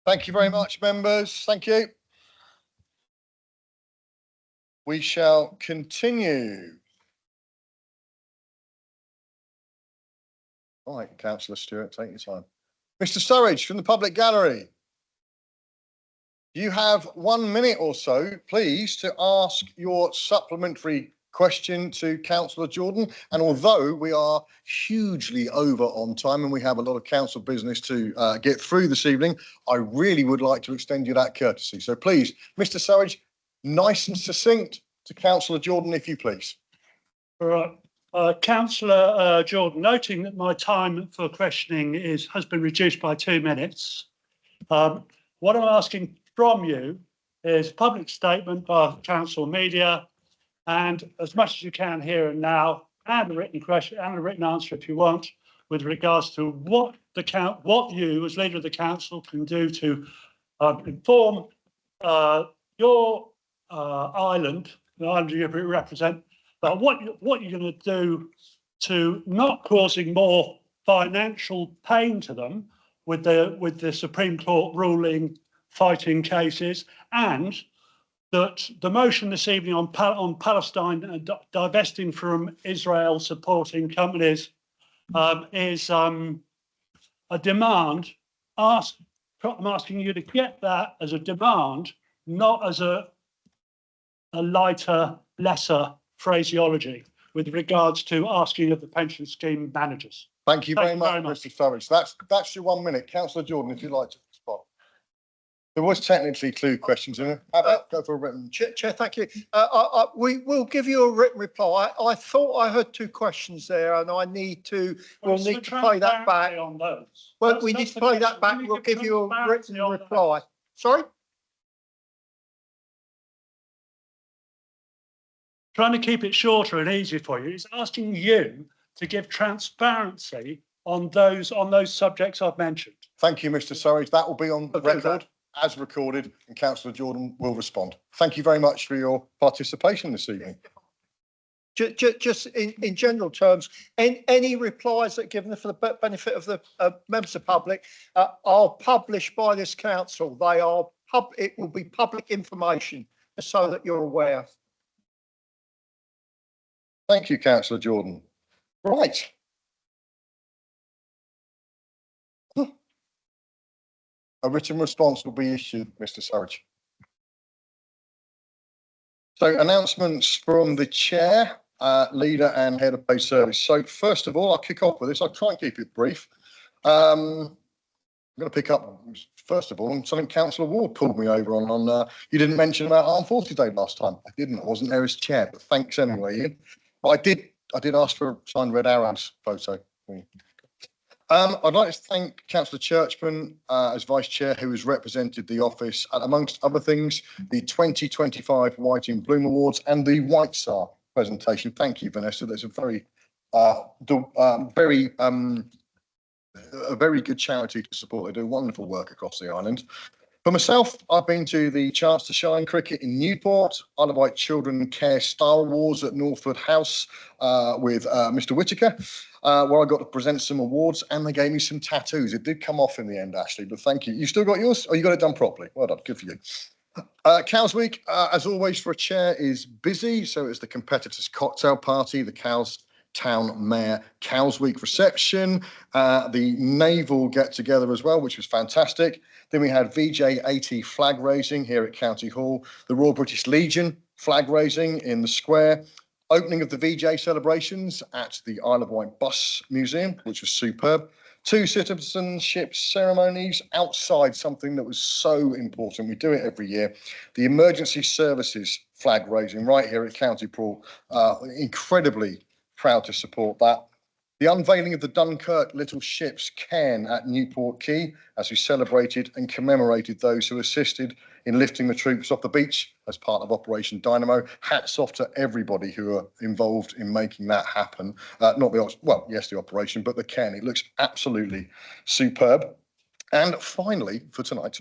Thank you very much, members. Thank you. We shall continue. Right, Councillor Stewart, take your time. Mr. Surridge from the Public Gallery. You have 1 minute or so, please, to ask your supplementary question to Councillor Jordan. And although we are hugely over on time and we have a lot of council business to get through this evening, I really would like to extend you that courtesy. So please, Mr. Surridge, nice and succinct to Councillor Jordan, if you please. All right. Councillor Jordan, noting that my time for questioning has been reduced by 2 minutes, what I'm asking from you is public statement by council media, and as much as you can here and now, and a written question and a written answer if you want, with regards to what you as leader of the council can do to inform your island, the island you represent, but what you're going to do to not causing more financial pain to them with the Supreme Court ruling fighting cases, and that the motion this evening on Palestine divesting from Israel supporting companies is a demand. I'm asking you to get that as a demand, not as a lighter, lesser phraseology with regards to asking of the pension scheme managers. Thank you very much, Mr. Surridge. That's your 1 minute. Councillor Jordan, if you'd like to respond. There was technically 2 questions in it. How about go for a written? Chair, thank you. We will give you a written reply. I thought I heard 2 questions there, and we'll need to play that back. On those. Well, we need to play that back. We'll give you a written reply. Sorry? Trying to keep it shorter and easier for you is asking you to give transparency on those subjects I've mentioned. Thank you, Mr. Surridge. That will be on record as recorded, and Councillor Jordan will respond. Thank you very much for your participation this evening. Just in general terms, any replies that are given for the benefit of the members of the public are published by this council. It will be public information, so that you're aware. Thank you, Councillor Jordan. Right. A written response will be issued, Mr. Surridge. So announcements from the chair, leader and head of base service. So first of all, I'll kick off with this. I'll try and keep it brief. I'm going to pick up, first of all, on something Councillor Ward pulled me over on you didn't mention about Armed Forces Day last time. I didn't. I wasn't there as chair, but thanks anyway, Ian. But I did ask for a signed Red Arrows photo. I'd like to thank Councillor Churchman as Vice Chair, who has represented the office at, amongst other things, the 2025 Wight in Bloom Awards and the Wight Star presentation. Thank you, Vanessa. That's a very good charity to support. They do wonderful work across the island. For myself, I've been to the Chance to Shine cricket in Newport, Isle of Wight Children Care Star Awards at Northwood House with Mr. Whitaker, where I got to present some awards, and they gave me some tattoos. It did come off in the end, Ashley, but thank you. You still got yours? Oh, you got it done properly. Well done. Good for you. Cows Week, as always, for a chair is busy. So it's the competitors' cocktail party, the Cows Town Mayor Cows Week reception, the naval get together as well, which was fantastic. Then we had VJ80 flag raising here at County Hall, the Royal British Legion flag raising in the square, opening of the VJ celebrations at the Isle of Wight Bus Museum, which was superb. 2 citizenship ceremonies outside, something that was so important. We do it every year. The emergency services flag raising right here at County Pool, incredibly proud to support that. The unveiling of the Dunkirk Little Ships cairn at Newport Quay, as we celebrated and commemorated those who assisted in lifting the troops off the beach as part of Operation Dynamo. Hats off to everybody who are involved in making that happen. The operation, but the cairn. It looks absolutely superb. And finally, for tonight,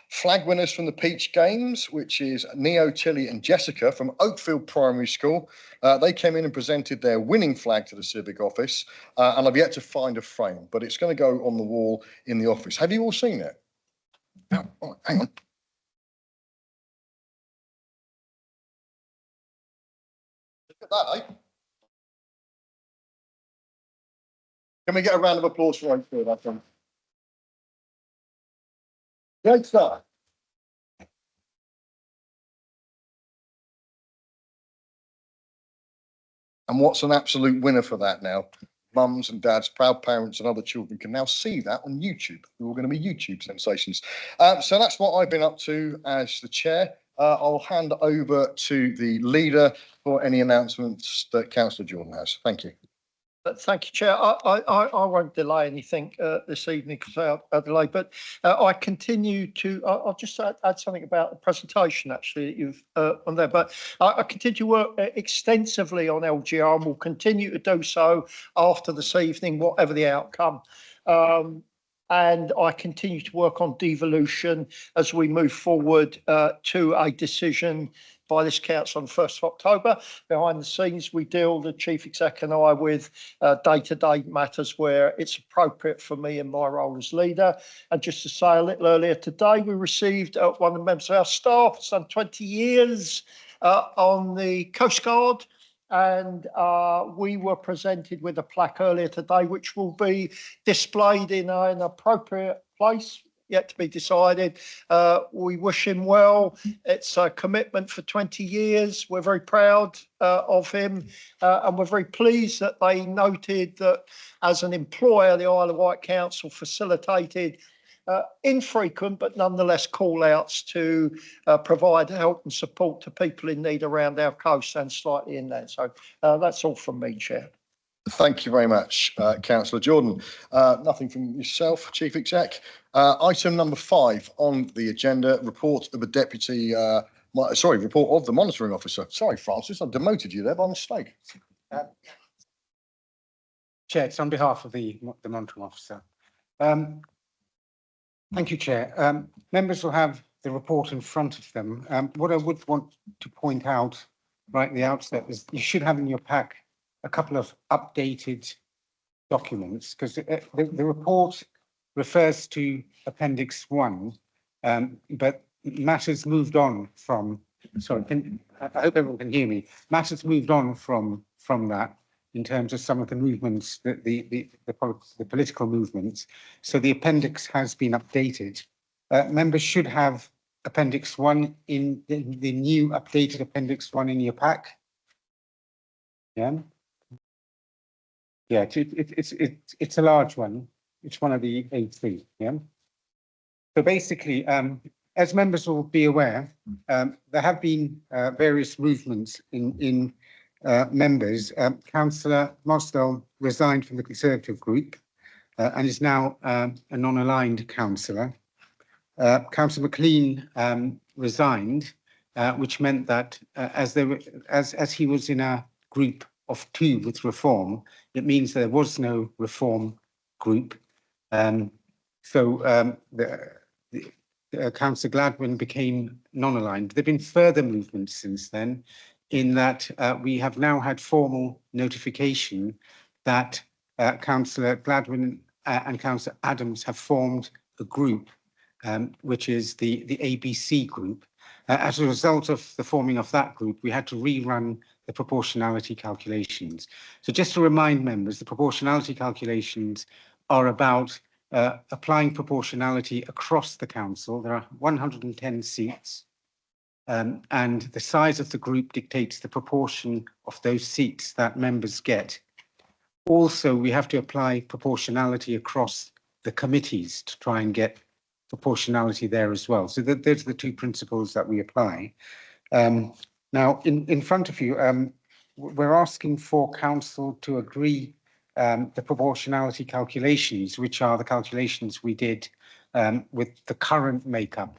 flag winners from the Peach Games, which is Neo, Tilly and Jessica from Oakfield Primary School. They came in and presented their winning flag to the Civic Office, and I've yet to find a frame, but it's going to go on the wall in the office. Have you all seen it? Oh, hang on. Look at that, eh? Can we get a round of applause for Wight, I think? Great start. And what's an absolute winner for that now? Mums and dads, proud parents and other children can now see that on YouTube. We're all going to be YouTube sensations. So that's what I've been up to as the chair. I'll hand over to the leader for any announcements that Councillor Jordan has. Thank you. Thank you, Chair. I won't delay anything this evening because I'll delay, but I continue to, I'll just add something about the presentation actually that you've on there, but I continue to work extensively on LGR and will continue to do so after this evening, whatever the outcome. And I continue to work on devolution as we move forward to a decision by this council on the 1st of October. Behind the scenes, we deal, the Chief Exec and I, with day-to-day matters where it's appropriate for me in my role as leader. And just to say a little earlier today, we received one of the members of our staff, it's done 20 years on the Coast Guard. And we were presented with a plaque earlier today, which will be displayed in an appropriate place, yet to be decided. We wish him well. It's a commitment for 20 years. We're very proud of him, and we're very pleased that they noted that as an employer, the Isle of Wight Council facilitated infrequent but nonetheless call outs to provide help and support to people in need around our coast and slightly inland. So that's all from me, Chair. Thank you very much, Councillor Jordan. Nothing from yourself, Chief Exec. Item number 5 on the agenda, report of a deputy, report of the monitoring officer. Sorry, Francis, I demoted you there by mistake. Chair, it's on behalf of the monitoring officer. Thank you, Chair. Members will have the report in front of them. What I would want to point out right at the outset is you should have in your pack a couple of updated documents, because the report refers to Appendix 1, but matters moved on from, sorry, I hope everyone can hear me, matters moved on from that in terms of some of the movements, the political movements. So the appendix has been updated. Members should have Appendix 1 in the new updated Appendix 1 in your pack. Yeah. Yeah, it's a large one. It's one of the A3. Yeah. So basically, as members will be aware, there have been various movements in members. Councillor Mosdell resigned from the Conservative group and is now a non-aligned councillor. Councillor McLean resigned, which meant that as he was in a group of 2 with Reform, it means there was no Reform group. So Councillor Gladwin became non-aligned. There have been further movements since then, in that we have now had formal notification that Councillor Gladwin and Councillor Adams have formed a group, which is the ABC group. As a result of the forming of that group, we had to rerun the proportionality calculations. So just to remind members, the proportionality calculations are about applying proportionality across the council. There are 110 seats. And the size of the group dictates the proportion of those seats that members get. Also, we have to apply proportionality across the committees to try and get proportionality there as well. So those are the 2 principles that we apply. Now, in front of you, we're asking for council to agree the proportionality calculations, which are the calculations we did with the current makeup,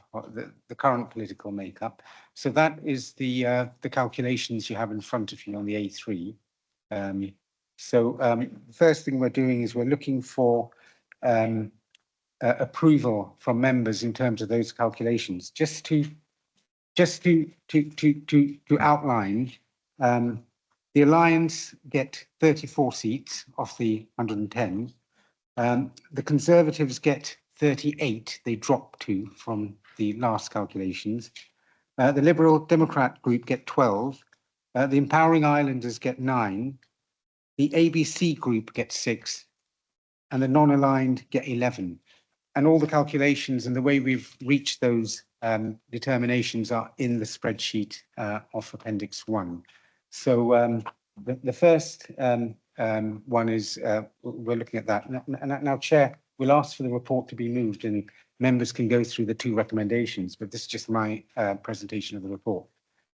the current political makeup. So that is the calculations you have in front of you on the A3. The first thing we're doing is we're looking for approval from members in terms of those calculations. Just to outline, the Alliance get 34 seats of the 110. The Conservatives get 38 they drop to from the last calculations. The Liberal Democrat group get 12. The Empowering Islanders get 9. The ABC group gets 6. And the non-aligned get 11. And all the calculations and the way we've reached those determinations are in the spreadsheet of Appendix 1. So the first one is, we're looking at that. Now, Chair, we'll ask for the report to be moved and members can go through the 2 recommendations, but this is just my presentation of the report.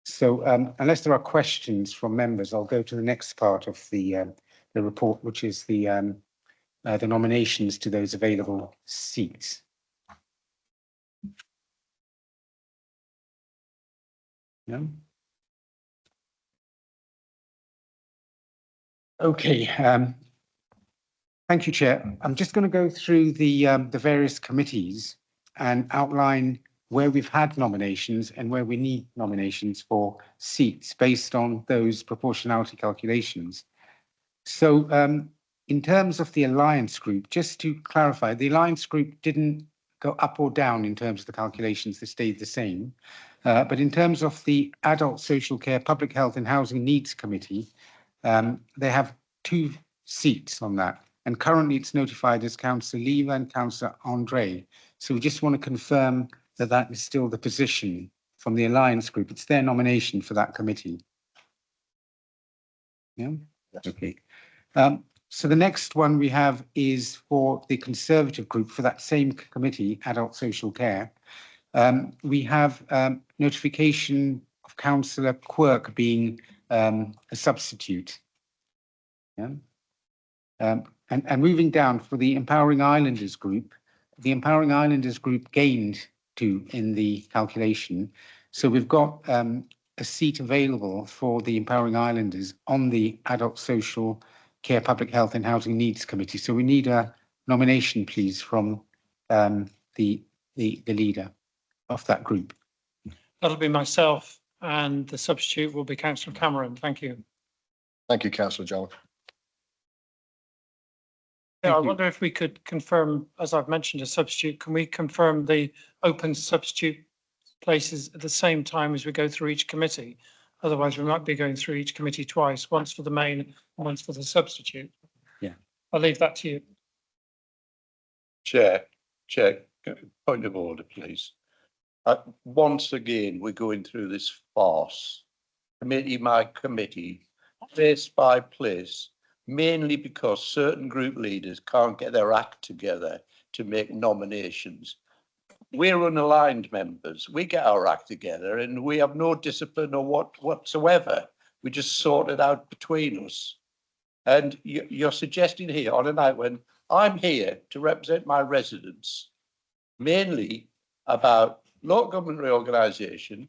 So unless there are questions from members, I'll go to the next part of the report, which is the nominations to those available seats. No? Okay. Thank you, Chair. I'm just going to go through the various committees and outline where we've had nominations and where we need nominations for seats based on those proportionality calculations. So in terms of the Alliance Group, just to clarify, the Alliance Group didn't go up or down in terms of the calculations, they stayed the same. But in terms of the Adult Social Care, Public Health and Housing Needs Committee, they have 2 seats on that. And currently it's notified as Councillor Lever and Councillor Andre. So we just want to confirm that that is still the position from the Alliance Group. It's their nomination for that committee. Yeah? Yes. Okay. So the next one we have is for the Conservative Group for that same committee, Adult Social Care. We have notification of Councillor Quirk being a substitute. Yeah. And moving down for the Empowering Islanders Group, the Empowering Islanders Group gained 2 in the calculation. So we've got a seat available for the Empowering Islanders on the Adult Social Care, Public Health and Housing Needs Committee. So we need a nomination, please, from the leader of that group. That'll be myself, and the substitute will be Councillor Cameron. Thank you. Thank you, Councillor John. Yeah, I wonder if we could confirm, as I've mentioned, a substitute. Can we confirm the open substitute places at the same time as we go through each committee? Otherwise, we might be going through each committee twice, once for the main and once for the substitute. Yeah. I'll leave that to you. Chair, point of order, please. Once again, we're going through this farce, committee by committee, place by place, mainly because certain group leaders can't get their act together to make nominations. We're unaligned members. We get our act together and we have no discipline or whatsoever. We just sort it out between us. And you're suggesting here on a night when I'm here to represent my residents, mainly about local government reorganisation,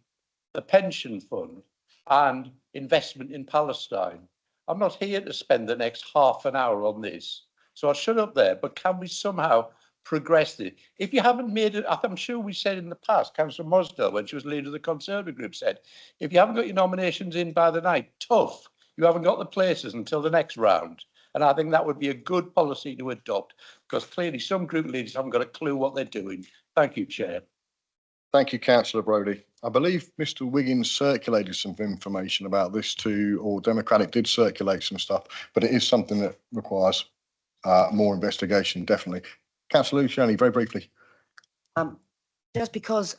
the pension fund and investment in Palestine. I'm not here to spend the next half an hour on this. So I'll shut up there, but can we somehow progress this? If you haven't made it, I'm sure we said in the past, Councillor Mosdell, when she was leader of the Conservative group, said, if you haven't got your nominations in by the night, tough. You haven't got the places until the next round. And I think that would be a good policy to adopt, because clearly some group leaders haven't got a clue what they're doing. Thank you, Chair. Thank you, Councillor Brodie. I believe Mr Wiggins circulated some information about this too, or Democratic did circulate some stuff, but it is something that requires more investigation, definitely. Councillor Luciani, very briefly. Just because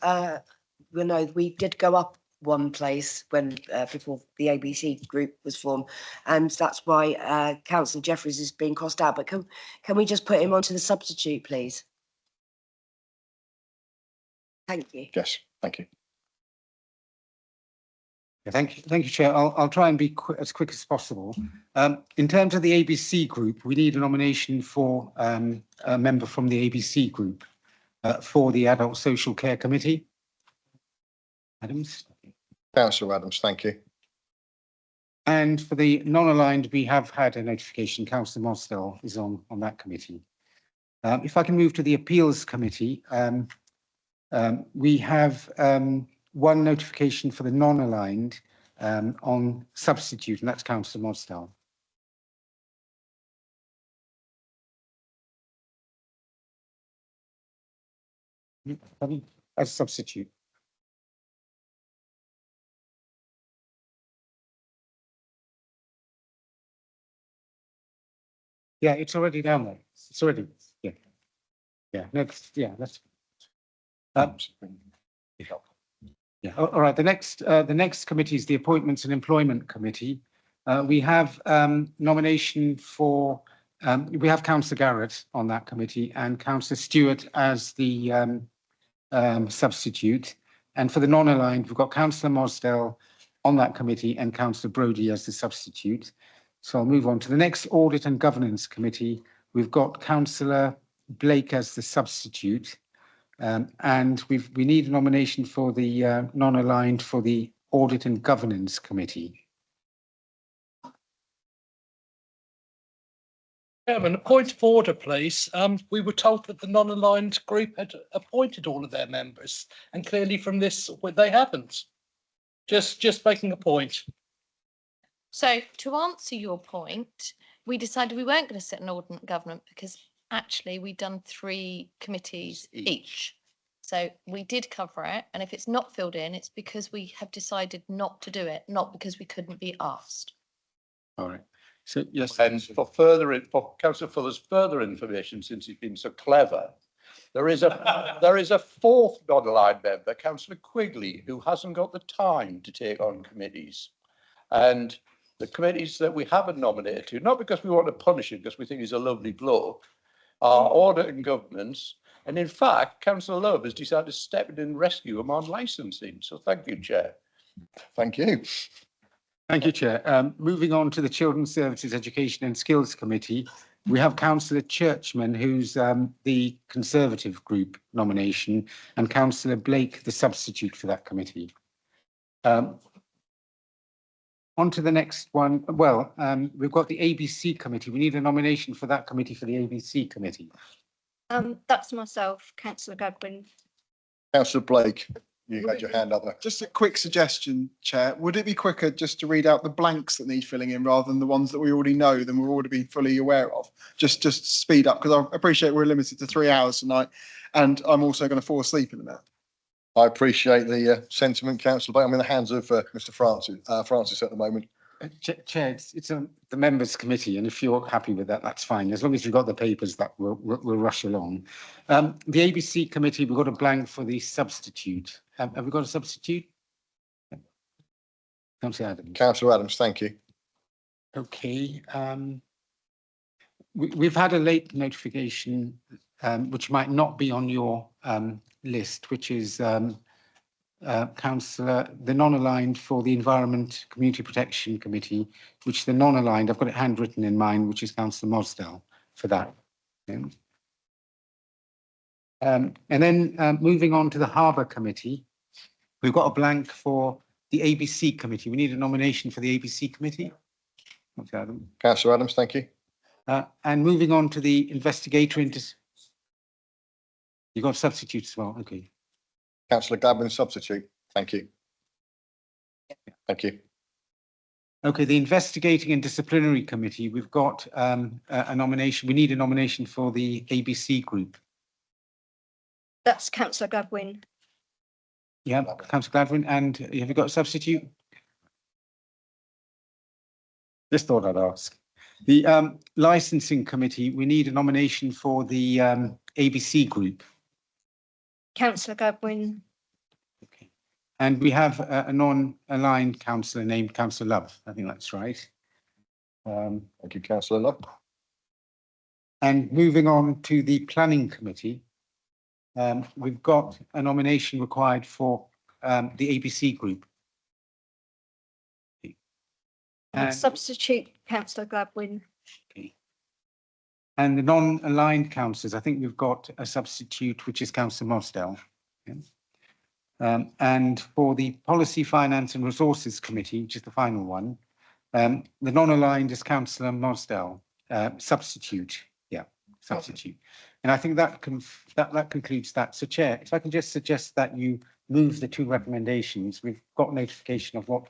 we did go up one place when before the ABC group was formed, and that's why Councillor Jeffries is being crossed out. But can we just put him onto the substitute, please? Thank you. Yes, thank you. Thank you, Chair. I'll try and be as quick as possible. In terms of the ABC group, we need a nomination for a member from the ABC group for the Adult Social Care Committee. Adams. Councillor Adams, thank you. And for the non-aligned, we have had a notification. Councillor Mosdell is on that committee. If I can move to the Appeals Committee, we have one notification for the non-aligned on substitute, and that's Councillor Mosdell. As a substitute. Yeah, it's already down there. It's already, yeah. Yeah, next, yeah, that's. Yeah, all right, the next committee is the Appointments and Employment Committee. We have nomination for, we have Councillor Garrett on that committee and Councillor Stewart as the substitute. And for the non-aligned, we've got Councillor Mosdell on that committee and Councillor Brodie as the substitute. So I'll move on to the next Audit and Governance Committee. We've got Councillor Blake as the substitute. And we need a nomination for the non-aligned for the Audit and Governance Committee. Chairman, a point of order, please. We were told that the non-aligned group had appointed all of their members, and clearly from this, they haven't. Just making a point. So to answer your point, we decided we weren't going to sit an ordinance government because actually we'd done 3 committees each. So we did cover it, and if it's not filled in, it's because we have decided not to do it, not because we couldn't be asked. All right. So yes. And for Councillor Fuller's further information, since he's been so clever, there is a 4th non-aligned member, Councillor Quigley, who hasn't got the time to take on committees. And the committees that we haven't nominated to, not because we want to punish him, because we think he's a lovely bloke, are Audit and Governance. And in fact, Councillor Love has decided to step in and rescue him on licensing. So thank you, Chair. Thank you. Thank you, Chair. Moving on to the Children's Services, Education and Skills Committee, we have Councillor Churchman, who's the Conservative group nomination, and Councillor Blake, the substitute for that committee. On to the next one. Well, we've got the ABC committee. We need a nomination for that committee, for the ABC committee. That's myself, Councillor Godwin. Councillor Blake, you had your hand up there. Just a quick suggestion, Chair. Would it be quicker just to read out the blanks that need filling in rather than the ones that we already know, than we're already fully aware of? Just speed up, because I appreciate we're limited to 3 hours tonight, and I'm also going to fall asleep in a minute. I appreciate the sentiment, Councillor Blake. I'm in the hands of Mr. Francis at the moment. Chair, it's the members committee, and if you're happy with that, that's fine. As long as you've got the papers, that we'll rush along. The ABC committee, we've got a blank for the substitute. Have we got a substitute? Councillor Adams. Councillor Adams, thank you. Okay. We've had a late notification, which might not be on your list, which is Councillor, the non-aligned for the Environment Community Protection Committee, which the non-aligned, I've got it handwritten in mine, which is Councillor Mosdell for that. And then moving on to the Harbour Committee, we've got a blank for the ABC Committee. We need a nomination for the ABC Committee. Councillor Adams, thank you. And moving on to the investigator into. You've got substitutes as well, okay. Councillor Gladwin, substitute. Thank you. Thank you. Okay, the Investigating and Disciplinary Committee, we've got a nomination. We need a nomination for the ABC group. That's Councillor Godwin. Yeah, Councillor Gladwin, and have you got a substitute? Just thought I'd ask. The Licensing Committee, we need a nomination for the ABC group. Councillor Godwin. Okay. And we have a non-aligned councillor named Councillor Love. I think that's right. Thank you, Councillor Love. And moving on to the Planning Committee, we've got a nomination required for the ABC group. And, Substitute Councillor Godwin. okay. And the non-aligned councillors, I think we've got a substitute, which is Councillor Mosdell. Yeah. And for the Policy, Finance and Resources Committee, which is the final one, the non-aligned is Councillor Mosdell, substitute. Yeah, substitute. And I think that concludes that. So, Chair, if I can just suggest that you move the 2 recommendations. We've got notification of what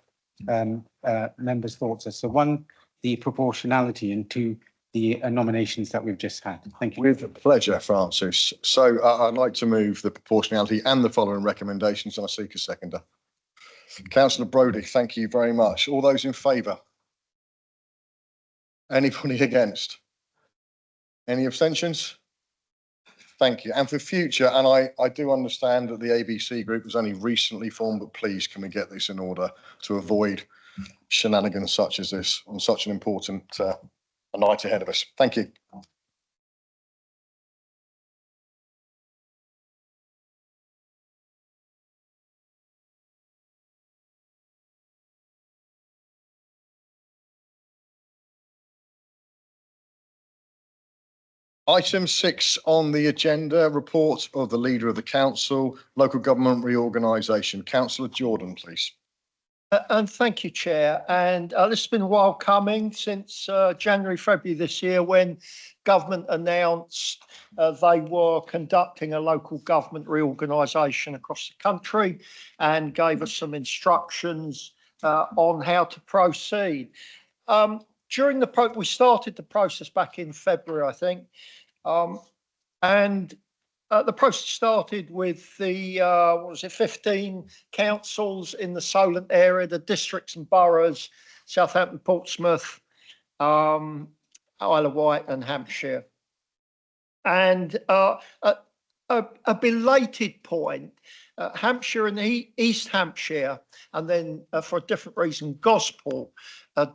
members' thoughts are. So 1, the proportionality, and 2, the nominations that we've just had. Thank you. With pleasure, Francis. So I'd like to move the proportionality and the following recommendations, and I seek a seconder. Councillor Brodie, thank you very much. All those in favour? Anybody against? Any abstentions? Thank you. And for future, and I do understand that the ABC group was only recently formed, but please can we get this in order to avoid shenanigans such as this on such an important night ahead of us. Thank you. Item 6 on the agenda, report of the Leader of the Council, Local Government Reorganisation. Councillor Jordan, please. And thank you, Chair. And this has been a while coming since January, February this year, when government announced they were conducting a local government reorganisation across the country and gave us some instructions on how to proceed. We started the process back in February, I think, and the process started with the 15 councils in the Solent area, the districts and boroughs, Southampton, Portsmouth, Isle of Wight and Hampshire. And a belated point, Hampshire and East Hampshire, and then for a different reason, Gosport,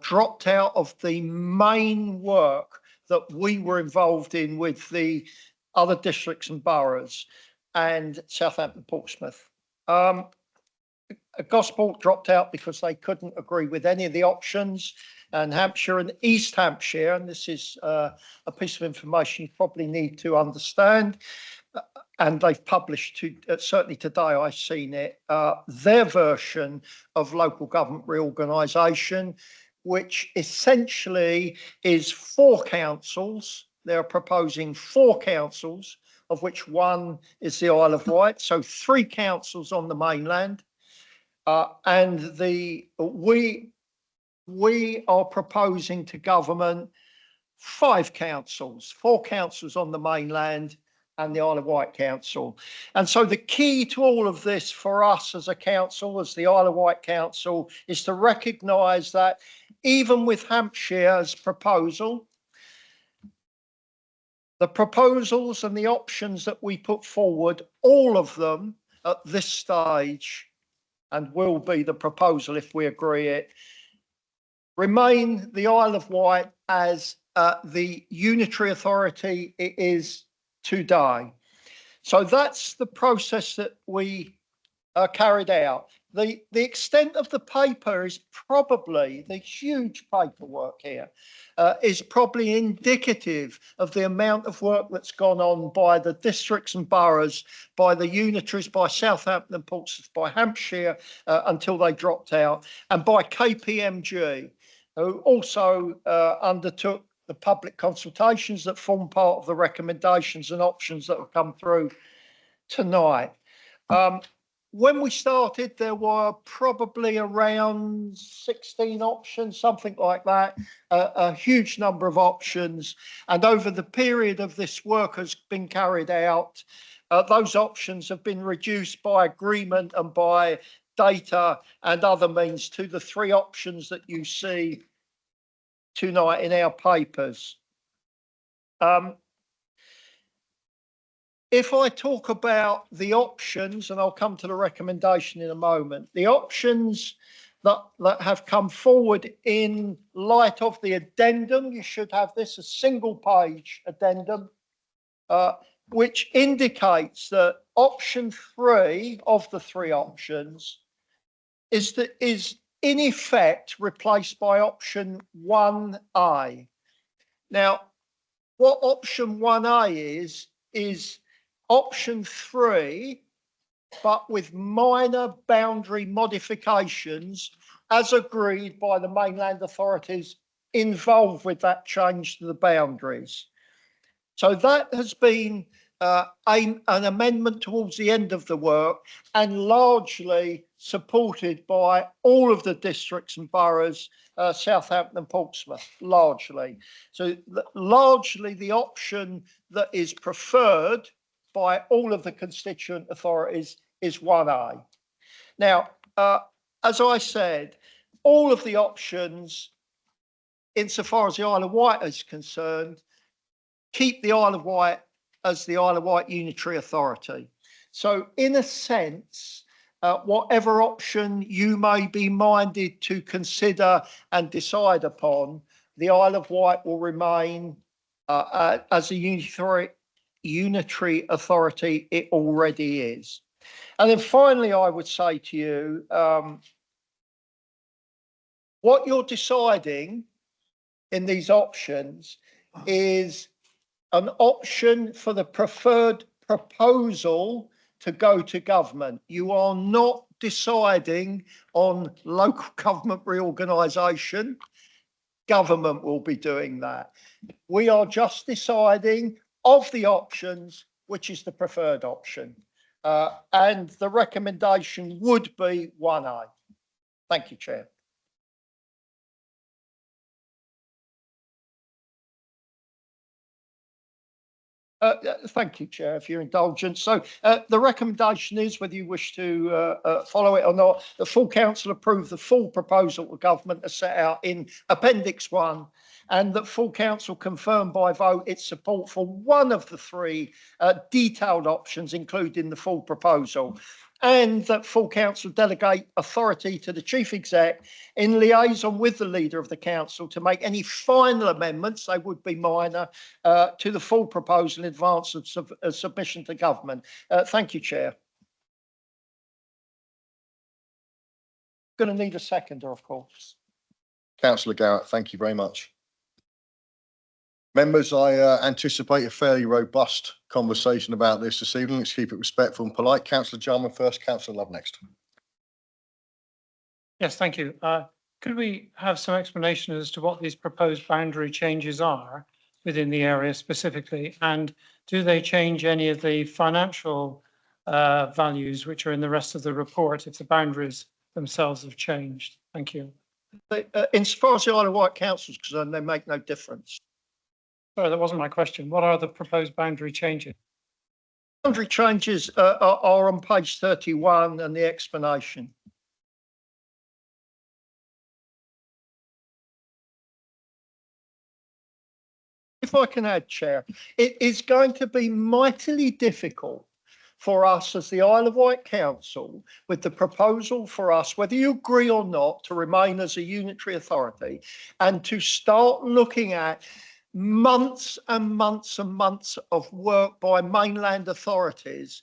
dropped out of the main work that we were involved in with the other districts and boroughs and Southampton, Portsmouth. Gosport dropped out because they couldn't agree with any of the options, and Hampshire and East Hampshire, and this is a piece of information you probably need to understand, and they've published, certainly today I've seen it, their version of local government reorganisation, which essentially is 4 councils. They're proposing 4 councils, of which one is the Isle of Wight, so 3 councils on the mainland. And we are proposing to government 5 councils, 4 councils on the mainland and the Isle of Wight Council. And so the key to all of this for us as a council, as the Isle of Wight Council, is to recognise that even with Hampshire's proposal, the proposals and the options that we put forward, all of them at this stage, and will be the proposal if we agree it, remain the Isle of Wight as the unitary authority it is today. So that's the process that we carried out. The extent of the paper is probably, the huge paperwork here, is probably indicative of the amount of work that's gone on by the districts and boroughs, by the unitaries, by Southampton and Portsmouth, by Hampshire until they dropped out, and by KPMG, who also undertook the public consultations that form part of the recommendations and options that have come through tonight. When we started, there were probably around 16 options, something like that, a huge number of options. And over the period of this work has been carried out, those options have been reduced by agreement and by data and other means to the 3 options that you see tonight in our papers. If I talk about the options, and I'll come to the recommendation in a moment, the options that have come forward in light of the addendum, you should have this, a 1-page addendum, which indicates that option 3 of the 3 options is in effect replaced by option 1A. Now, what option 1A is option 3, but with minor boundary modifications as agreed by the mainland authorities involved with that change to the boundaries. So that has been an amendment towards the end of the work and largely supported by all of the districts and boroughs, Southampton and Portsmouth, largely. So largely the option that is preferred by all of the constituent authorities is 1A. Now, as I said, all of the options, insofar as the Isle of Wight is concerned, keep the Isle of Wight as the Isle of Wight Unitary Authority. So in a sense, whatever option you may be minded to consider and decide upon, the Isle of Wight will remain as a unitary authority it already is. And then finally, I would say to you, what you're deciding in these options is an option for the preferred proposal to go to government. You are not deciding on local government reorganisation. Government will be doing that. We are just deciding of the options, which is the preferred option. And the recommendation would be 1A. Thank you, Chair. Thank you, Chair, for your indulgence. So the recommendation is, whether you wish to follow it or not, the full council approve the full proposal to government as set out in Appendix 1, and that full council confirm by vote its support for one of the three detailed options included in the full proposal, and that full council delegate authority to the chief exec in liaison with the leader of the council to make any final amendments, they would be minor, to the full proposal in advance of submission to government. Thank you, Chair. Going to need a seconder, of course. Councillor Garrett, thank you very much. Members, I anticipate a fairly robust conversation about this evening. Let's keep it respectful and polite. Councillor Jarman first, Councillor Love next. Yes, thank you. Could we have some explanation as to what these proposed boundary changes are within the area specifically, and do they change any of the financial values which are in the rest of the report if the boundaries themselves have changed? Thank you. Insofar as the Isle of Wight Council is concerned, they make no difference. Sorry, that wasn't my question. What are the proposed boundary changes? Boundary changes are on page 31 and the explanation. If I can add, Chair, it is going to be mightily difficult for us as the Isle of Wight Council, with the proposal for us, whether you agree or not, to remain as a unitary authority and to start looking at months and months and months of work by mainland authorities,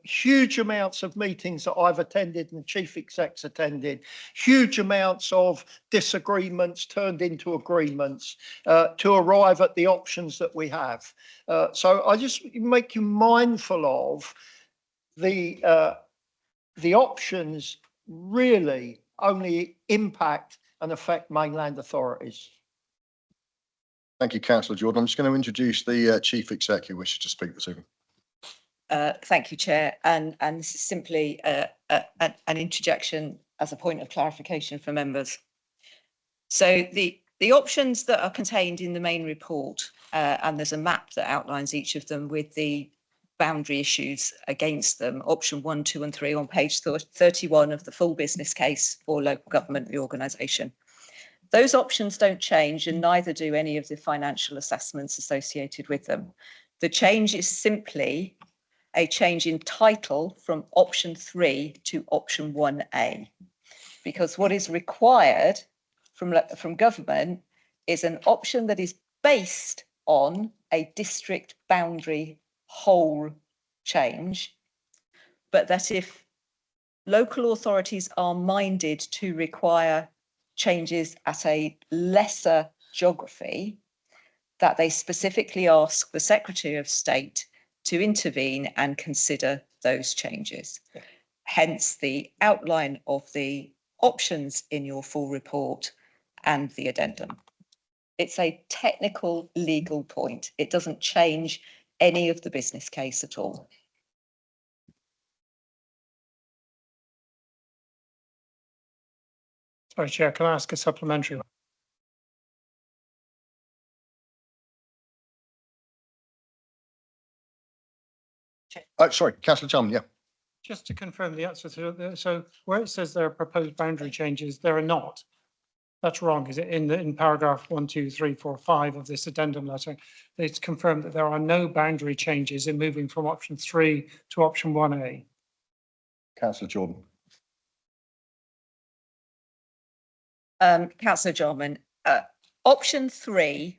huge amounts of meetings that I've attended and the chief exec's attended, huge amounts of disagreements turned into agreements to arrive at the options that we have. So I just make you mindful of the options really only impact and affect mainland authorities. Thank you, Councillor Jordan. I'm just going to introduce the Chief Exec who wishes to speak this evening. Thank you, Chair. And this is simply an interjection as a point of clarification for members. So the options that are contained in the main report, and there's a map that outlines each of them with the boundary issues against them, option 1, 2 and 3 on page 31 of the full business case for local government reorganisation. Those options don't change, and neither do any of the financial assessments associated with them. The change is simply a change in title from option 3 to option 1A, because what is required from government is an option that is based on a district boundary whole change, but that if local authorities are minded to require changes at a lesser geography, that they specifically ask the Secretary of State to intervene and consider those changes. Hence the outline of the options in your full report and the addendum. It's a technical legal point. It doesn't change any of the business case at all. Sorry, Chair, can I ask a supplementary one? Sorry, Councillor Chalmers, yeah. Just to confirm the answer to so where it says there are proposed boundary changes, there are not. That's wrong, is it? In paragraph 1, 2, 3, 4, 5 of this addendum letter, it's confirmed that there are no boundary changes in moving from option 3 to option 1A. Councillor Jordan. Councillor Jarman, option 3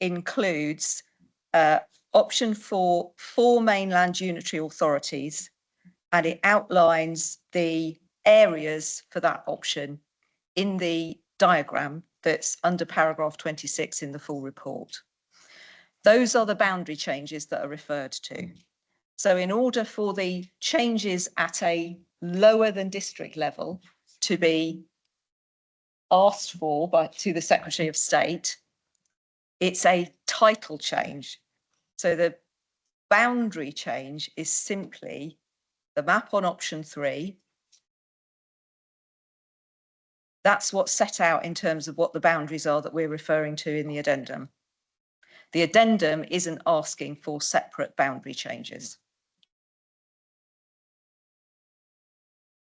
includes option 4 mainland unitary authorities, and it outlines the areas for that option in the diagram that's under paragraph 26 in the full report. Those are the boundary changes that are referred to. So in order for the changes at a lower than district level to be asked for to the Secretary of State, it's a title change. So the boundary change is simply the map on option 3. That's what's set out in terms of what the boundaries are that we're referring to in the addendum. The addendum isn't asking for separate boundary changes.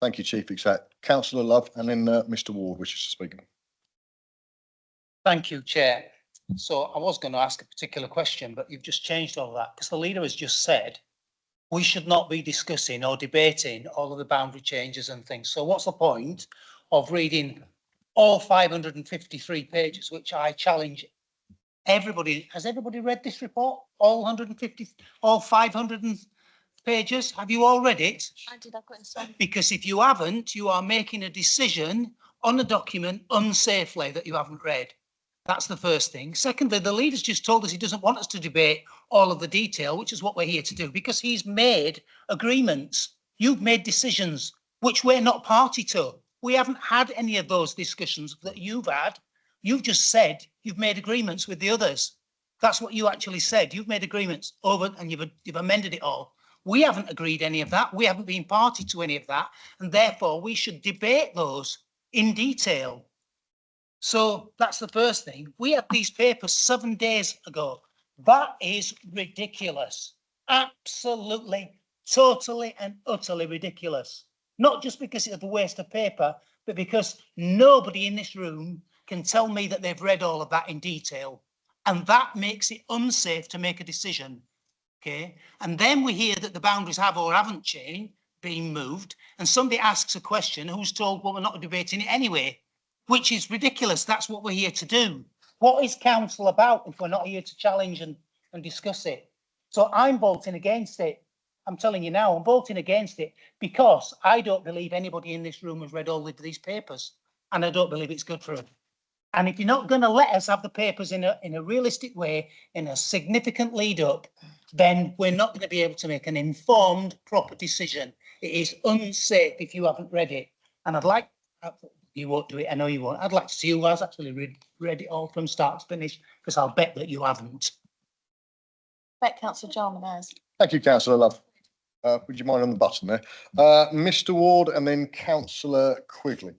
Thank you, Chief Exec. Councillor Love, and then Mr Ward wishes to speak. Thank you, Chair. So I was going to ask a particular question, but you've just changed all that because the leader has just said we should not be discussing or debating all of the boundary changes and things. So what's the point of reading all 553 pages, which I challenge everybody? Has everybody read this report? All 150, all 500 pages? Have you all read it? I did, I've got it. Because if you haven't, you are making a decision on a document unsafely that you haven't read. That's the first thing. Secondly, the leader's just told us he doesn't want us to debate all of the detail, which is what we're here to do, because he's made agreements. You've made decisions which we're not party to. We haven't had any of those discussions that you've had. You've just said you've made agreements with the others. That's what you actually said. You've made agreements over and you've amended it all. We haven't agreed any of that. We haven't been party to any of that. And therefore, we should debate those in detail. So that's the first thing. We had these papers 7 days ago. That is ridiculous. Absolutely, totally and utterly ridiculous. Not just because it's a waste of paper, but because nobody in this room can tell me that they've read all of that in detail. And that makes it unsafe to make a decision. Okay. And then we hear that the boundaries have or haven't changed, been moved, and somebody asks a question who's told, well, we're not debating it anyway. Which is ridiculous. That's what we're here to do. What is council about if we're not here to challenge and discuss it? So I'm voting against it. I'm telling you now, I'm voting against it because I don't believe anybody in this room has read all of these papers, and I don't believe it's good for them. And if you're not going to let us have the papers in a realistic way, in a significant lead up, then we're not going to be able to make an informed, proper decision. It is unsafe if you haven't read it. And I'd like you won't do it. I know you won't. I'd like to see who has actually read it all from start to finish, because I'll bet that you haven't. Bet Councillor Jarman has. Thank you, Councillor Love. Would you mind on the button there? Mr Ward and then Councillor Quigley.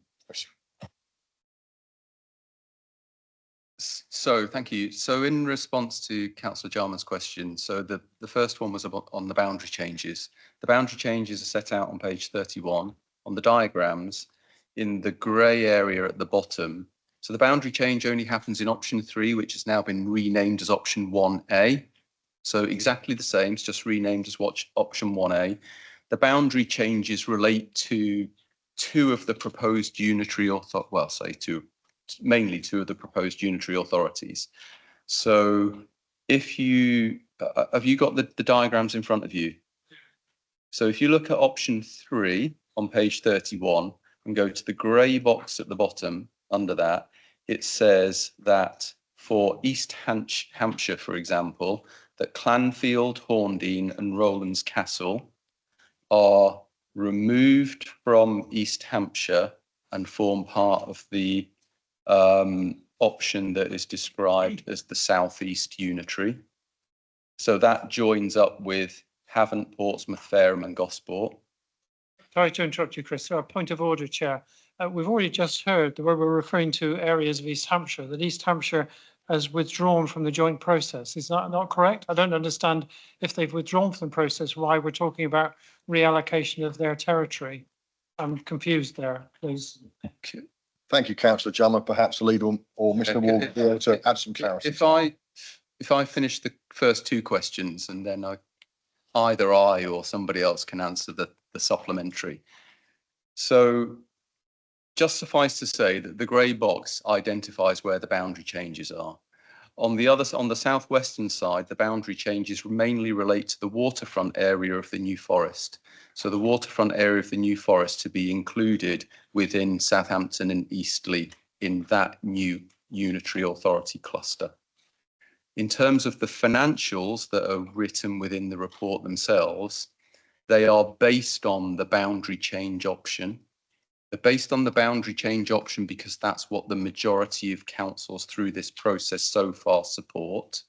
So thank you. So in response to Councillor Jarman's question, so the first one was about on the boundary changes. The boundary changes are set out on page 31 on the diagrams in the grey area at the bottom. So the boundary change only happens in option 3, which has now been renamed as option 1A. So exactly the same, it's just renamed as option 1A. The boundary changes relate to two of the proposed unitary mainly two of the proposed unitary authorities. So if you, have you got the diagrams in front of you? So if you look at option 3 on page 31, and go to the grey box at the bottom under that, it says that for East Hampshire, for example, that Clanfield, Horndean and Rowlands Castle are removed from East Hampshire and form part of the option that is described as the Southeast Unitary. So that joins up with Havant, Portsmouth, Fareham and Gosport. Sorry to interrupt you, Chris. Point of order, Chair. We've already just heard that where we're referring to areas of East Hampshire, that East Hampshire has withdrawn from the joint process. Is that not correct? I don't understand if they've withdrawn from the process, why we're talking about reallocation of their territory. I'm confused there, please. Thank you, Councillor Jummer. Perhaps the leader or Mr. Ward will be able to add some clarity. If I finish the first two questions and then either I or somebody else can answer the supplementary. So just suffice to say that the grey box identifies where the boundary changes are. On the southwestern side, the boundary changes mainly relate to the waterfront area of the New Forest. So the waterfront area of the New Forest to be included within Southampton and Eastleigh in that new unitary authority cluster. In terms of the financials that are written within the report themselves, they are based on the boundary change option. They're based on the boundary change option because that's what the majority of councils through this process so far support.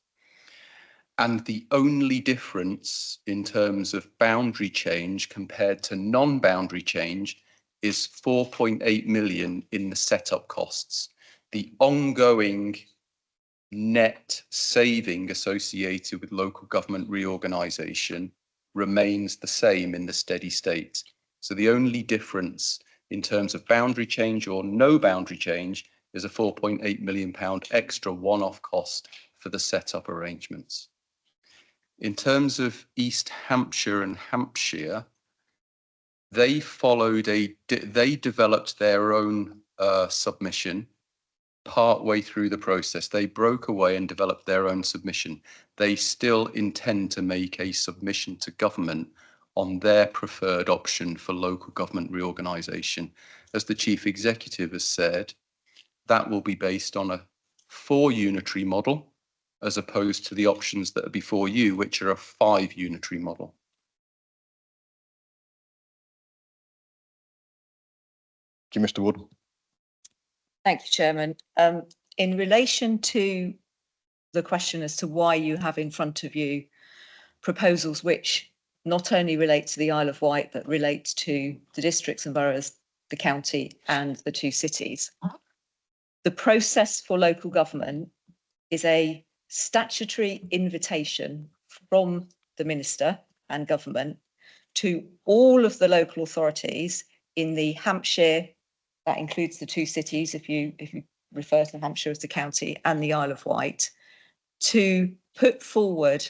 And the only difference in terms of boundary change compared to non-boundary change is 4.8 million in the setup costs. The ongoing net saving associated with local government reorganisation remains the same in the steady state. So the only difference in terms of boundary change or no boundary change is a 4.8 million pound extra one-off cost for the setup arrangements. In terms of East Hampshire and Hampshire, they developed their own submission partway through the process. They broke away and developed their own submission. They still intend to make a submission to government on their preferred option for local government reorganisation. As the Chief Executive has said, that will be based on a 4-unitary model, as opposed to the options that are before you, which are a 5-unitary model. Thank you, Mr. Wood. Thank you, Chairman. In relation to the question as to why you have in front of you proposals which not only relate to the Isle of Wight, but relate to the districts and boroughs, the county and the 2 cities. The process for local government is a statutory invitation from the Minister and government to all of the local authorities in the Hampshire, that includes the 2 cities, if you refer to Hampshire as the county, and the Isle of Wight, to put forward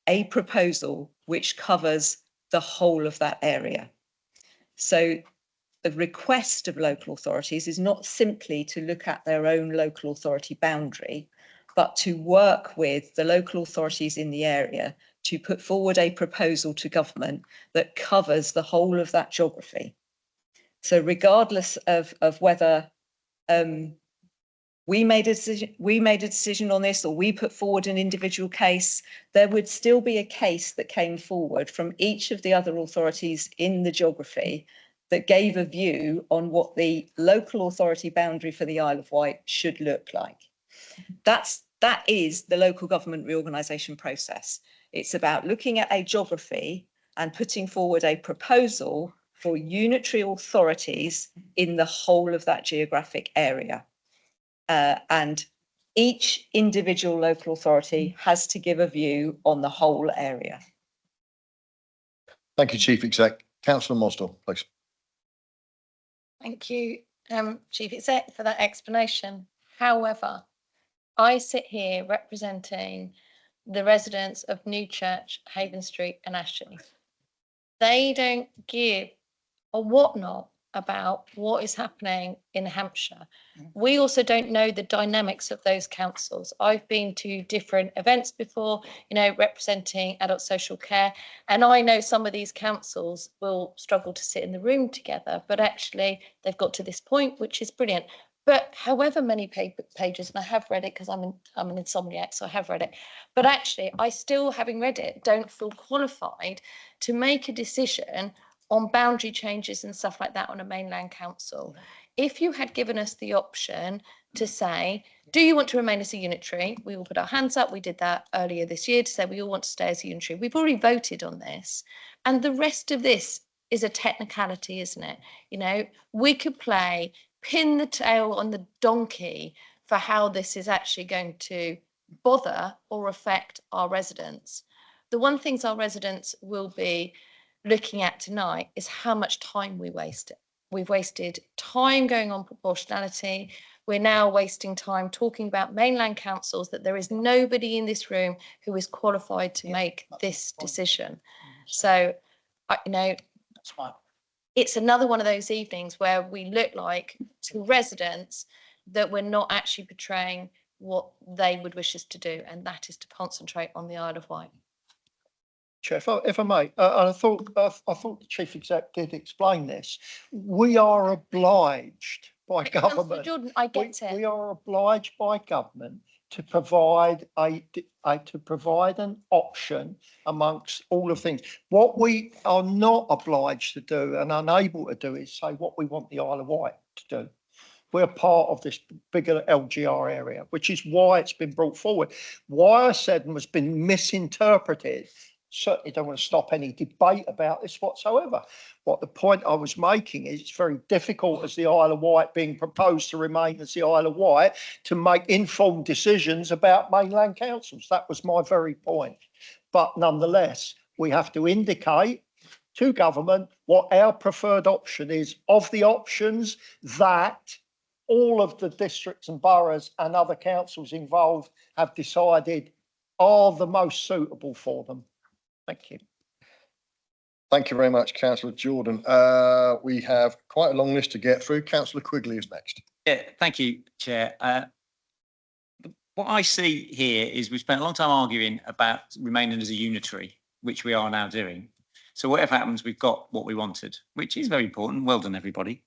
a proposal which covers the whole of that area. So the request of local authorities is not simply to look at their own local authority boundary, but to work with the local authorities in the area to put forward a proposal to government that covers the whole of that geography. So regardless of whether we made a decision on this, or we put forward an individual case, there would still be a case that came forward from each of the other authorities in the geography that gave a view on what the local authority boundary for the Isle of Wight should look like. That is the local government reorganisation process. It's about looking at a geography and putting forward a proposal for unitary authorities in the whole of that geographic area. And each individual local authority has to give a view on the whole area. Thank you, Chief Exec. Councillor Mosdell, please. Thank you, Chief Exec, for that explanation. However, I sit here representing the residents of Newchurch, Haven Street and Ashton. They don't give a whatnot about what is happening in Hampshire. We also don't know the dynamics of those councils. I've been to different events before, representing adult social care, and I know some of these councils will struggle to sit in the room together, but actually they've got to this point, which is brilliant. But however many pages, and I have read it because I'm an insomniac, so I have read it, but actually I still, having read it, don't feel qualified to make a decision on boundary changes and stuff like that on a mainland council. if you had given us the option to say, do you want to remain as a unitary? We all put our hands up. We did that earlier this year to say we all want to stay as a unitary. We've already voted on this. And the rest of this is a technicality, isn't it? You know, we could play pin the tail on the donkey for how this is actually going to bother or affect our residents. The one things our residents will be looking at tonight is how much time we wasted. We've wasted time going on proportionality. We're now wasting time talking about mainland councils that there is nobody in this room who is qualified to make this decision. So, you know, it's another one of those evenings where we look like to residents that we're not actually portraying what they would wish us to do, and that is to concentrate on the Isle of Wight. Chair, if I may, and I thought the Chief Exec did explain this. We are obliged by Councillor government. Jordan, I get it. We are obliged by government to provide an option amongst all of things. What we are not obliged to do and unable to do is say what we want the Isle of Wight to do. We're part of this bigger LGR area, which is why it's been brought forward. Why I said and has been misinterpreted. Certainly don't want to stop any debate about this whatsoever. What the point I was making is it's very difficult as the Isle of Wight being proposed to remain as the Isle of Wight to make informed decisions about mainland councils. That was my very point. But nonetheless, we have to indicate to government what our preferred option is of the options that all of the districts and boroughs and other councils involved have decided are the most suitable for them. Thank you. Thank you very much, Councillor Jordan. We have quite a long list to get through. Councillor Quigley is next. Yeah, thank you, Chair. What I see here is we've spent a long time arguing about remaining as a unitary, which we are now doing. So whatever happens, we've got what we wanted, which is very important. Well done, everybody.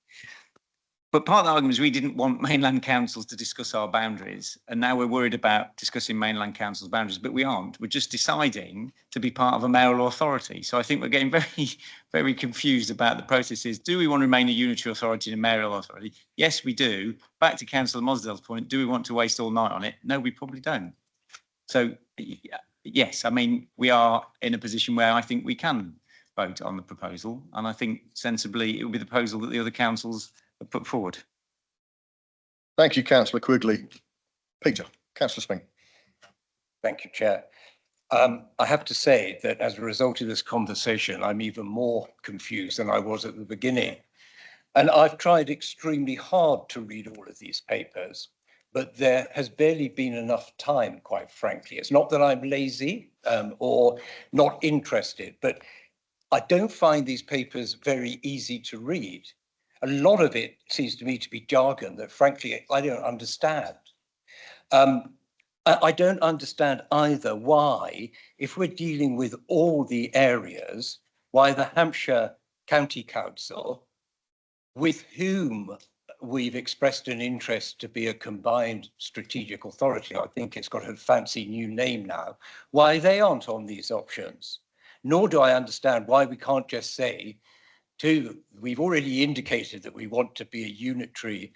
But part of the argument is we didn't want mainland councils to discuss our boundaries. And now we're worried about discussing mainland councils' boundaries, but we aren't. We're just deciding to be part of a mayoral authority. So I think we're getting very, very confused about the processes. Do we want to remain a unitary authority and a mayoral authority? Yes, we do. Back to Councillor Mosdale's point, do we want to waste all night on it? No, we probably don't. So yes, I mean, we are in a position where I think we can vote on the proposal. And I think sensibly it will be the proposal that the other councils put forward. Thank you, Councillor Quigley. Peter, Councillor Swing. Thank you, Chair. I have to say that as a result of this conversation, I'm even more confused than I was at the beginning. And I've tried extremely hard to read all of these papers, but there has barely been enough time, quite frankly. It's not that I'm lazy or not interested, but I don't find these papers very easy to read. A lot of it seems to me to be jargon that, frankly, I don't understand. I don't understand either why, if we're dealing with all the areas, why the Hampshire County Council, with whom we've expressed an interest to be a combined strategic authority, I think it's got a fancy new name now, why they aren't on these options. Nor do I understand why we can't just say, we've already indicated that we want to be a unitary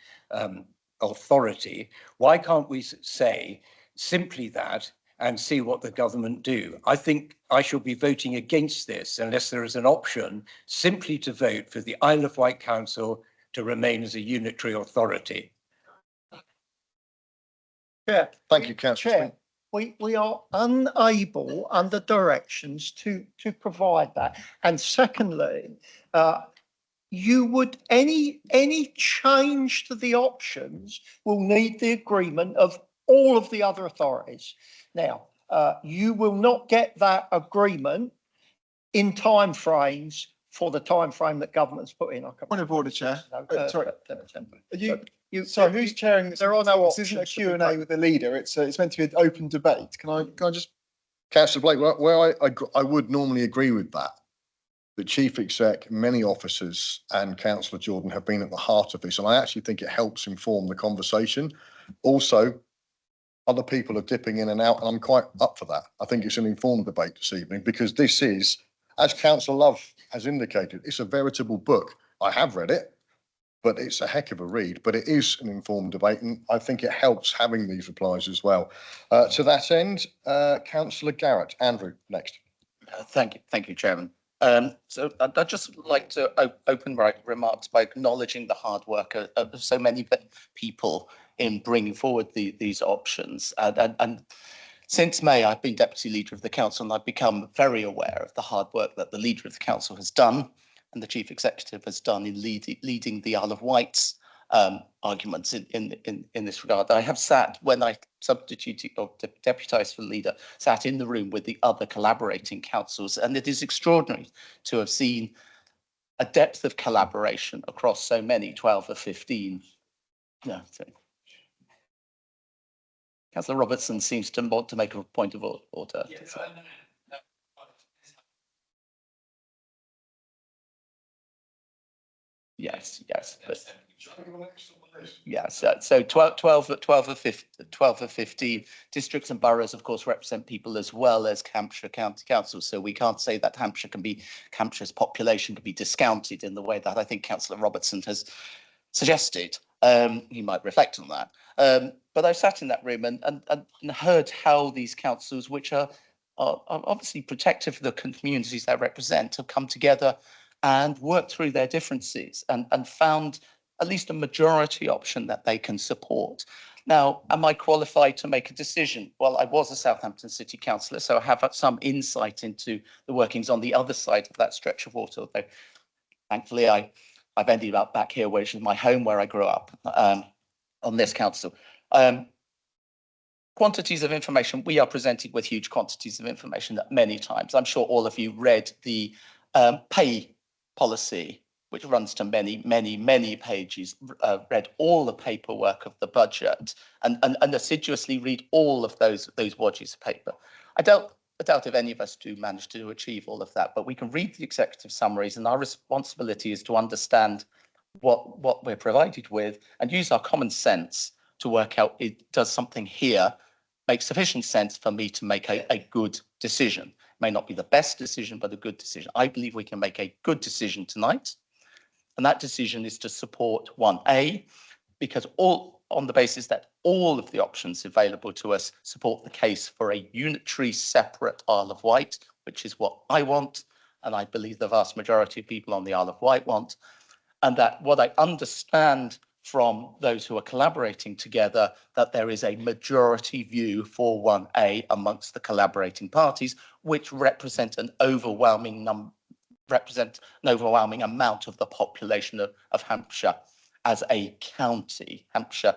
authority. Why can't we say simply that and see what the government do? I think I shall be voting against this unless there is an option simply to vote for the Isle of Wight Council to remain as a unitary authority. Yeah, thank you, Councillor Swing. We are unable under directions to provide that. And secondly, you would any change to the options will need the agreement of all of the other authorities. Now, you will not get that agreement in timeframes for the timeframe that government's put in. Point of order, Chair. Sorry. Sorry, who's chairing this? There are no This isn't a options to be Q&A with the leader. It's meant to be an open debate. Can I just? Councillor Blake, where I would normally agree with that. The Chief Exec, many officers and Councillor Jordan have been at the heart of this, and I actually think it helps inform the conversation. Also, other people are dipping in and out, and I'm quite up for that. I think it's an informed debate this evening because this is, as Councillor Love has indicated, it's a veritable book. I have read it. but it's a heck of a read. But it is an informed debate, and I think it helps having these replies as well. To that end, Councillor Garrett. Andrew, next. Thank you, Chairman. So I'd just like to open my remarks by acknowledging the hard work of so many people in bringing forward these options. And since May, I've been Deputy Leader of the Council, and I've become very aware of the hard work that the Leader of the Council has done and the Chief Executive has done in leading the Isle of Wight's arguments in this regard. I have sat, when I substituted or deputised for leader, sat in the room with the other collaborating councils, and it is extraordinary to have seen a depth of collaboration across so many, 12 or 15. No, Councillor Robertson seems to want to make a point of order. Yes. Yes, so 12 or 15 districts and boroughs, of course, represent people as well as Hampshire County Council. So we can't say that Hampshire's population can be discounted in the way that I think Councillor Robertson has suggested. He might reflect on that. But I sat in that room and heard how these councils, which are obviously protective of the communities they represent, have come together and worked through their differences and found at least a majority option that they can support. Now, am I qualified to make a decision? Well, I was a Southampton City Councillor, so I have some insight into the workings on the other side of that stretch of water. Although, thankfully, I've ended up back here, which is my home, where I grew up, on this council. Quantities of information. We are presented with huge quantities of information at many times. I'm sure all of you read the pay policy, which runs to many pages, read all the paperwork of the budget and assiduously read all of those wadges of paper. I doubt if any of us do manage to achieve all of that, but we can read the executive summaries, and our responsibility is to understand what we're provided with and use our common sense to work out, does something here make sufficient sense for me to make a good decision. It may not be the best decision, but a good decision. I believe we can make a good decision tonight. And that decision is to support 1A, because on the basis that all of the options available to us support the case for a unitary, separate Isle of Wight, which is what I want, and I believe the vast majority of people on the Isle of Wight want. And that what I understand from those who are collaborating together, that there is a majority view for 1A amongst the collaborating parties, which represent an overwhelming amount of the population of Hampshire as a county. Hampshire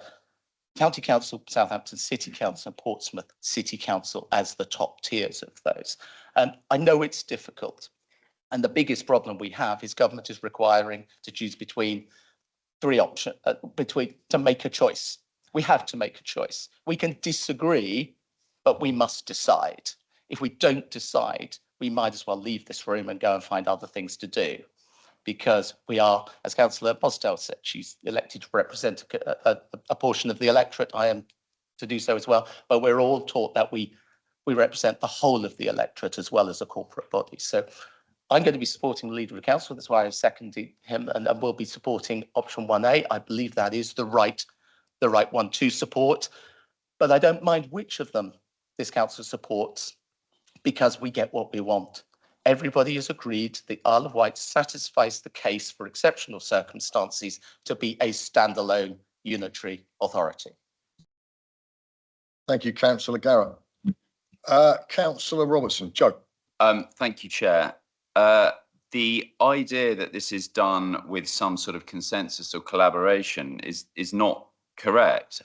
County Council, Southampton City Council, and Portsmouth City Council as the top tiers of those. I know it's difficult. And the biggest problem we have is government is requiring to choose between three options, to make a choice. We have to make a choice. We can disagree, but we must decide. If we don't decide, we might as well leave this room and go and find other things to do, because we are, as Councillor Bosdell said, she's elected to represent a portion of the electorate. I am to do so as well, but we're all taught that we represent the whole of the electorate as well as a corporate body. So I'm going to be supporting the Leader of the Council. That's why I've seconded him, and I will be supporting option 1A. I believe that is the right one to support, but I don't mind which of them this council supports, because we get what we want. Everybody has agreed the Isle of Wight satisfies the case for exceptional circumstances to be a standalone unitary authority. Thank you, Councillor Garrett. Councillor Robertson. Joe. Thank you, Chair. The idea that this is done with some sort of consensus or collaboration is not correct.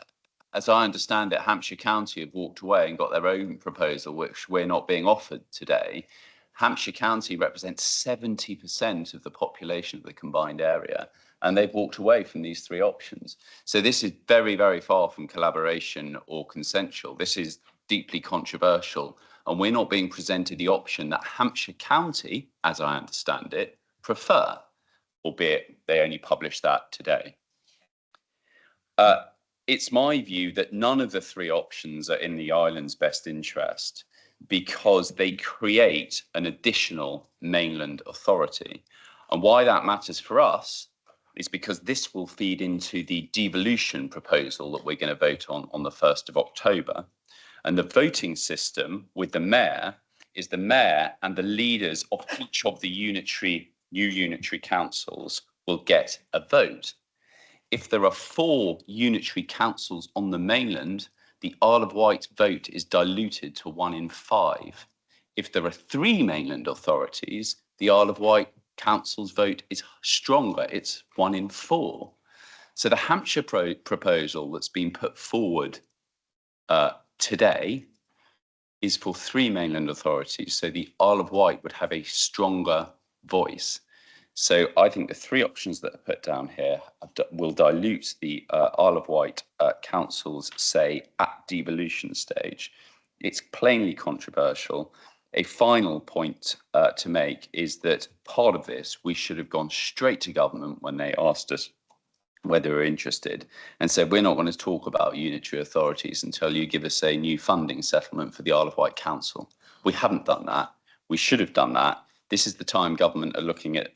As I understand it, Hampshire County have walked away and got their own proposal, which we're not being offered today. Hampshire County represents 70% of the population of the combined area, and they've walked away from these three options. So this is very, very far from collaboration or consensual. This is deeply controversial, and we're not being presented the option that Hampshire County, as I understand it, prefer, albeit they only published that today. It's my view that none of the three options are in the island's best interest, because they create an additional mainland authority. And why that matters for us is because this will feed into the devolution proposal that we're going to vote on the 1st of October. And the voting system with the mayor is the mayor and the leaders of each of the new unitary councils will get a vote. If there are 4 unitary councils on the mainland, the Isle of Wight vote is diluted to 1 in 5. If there are 3 mainland authorities, the Isle of Wight council's vote is stronger, it's 1 in 4. So the Hampshire proposal that's been put forward today is for 3 mainland authorities. So the Isle of Wight would have a stronger voice. So I think the 3 options that are put down here will dilute the Isle of Wight council's say at devolution stage. It's plainly controversial. A final point to make is that part of this, we should have gone straight to government when they asked us whether we're interested and said, we're not going to talk about unitary authorities until you give us a new funding settlement for the Isle of Wight Council. We haven't done that. We should have done that. This is the time government are looking at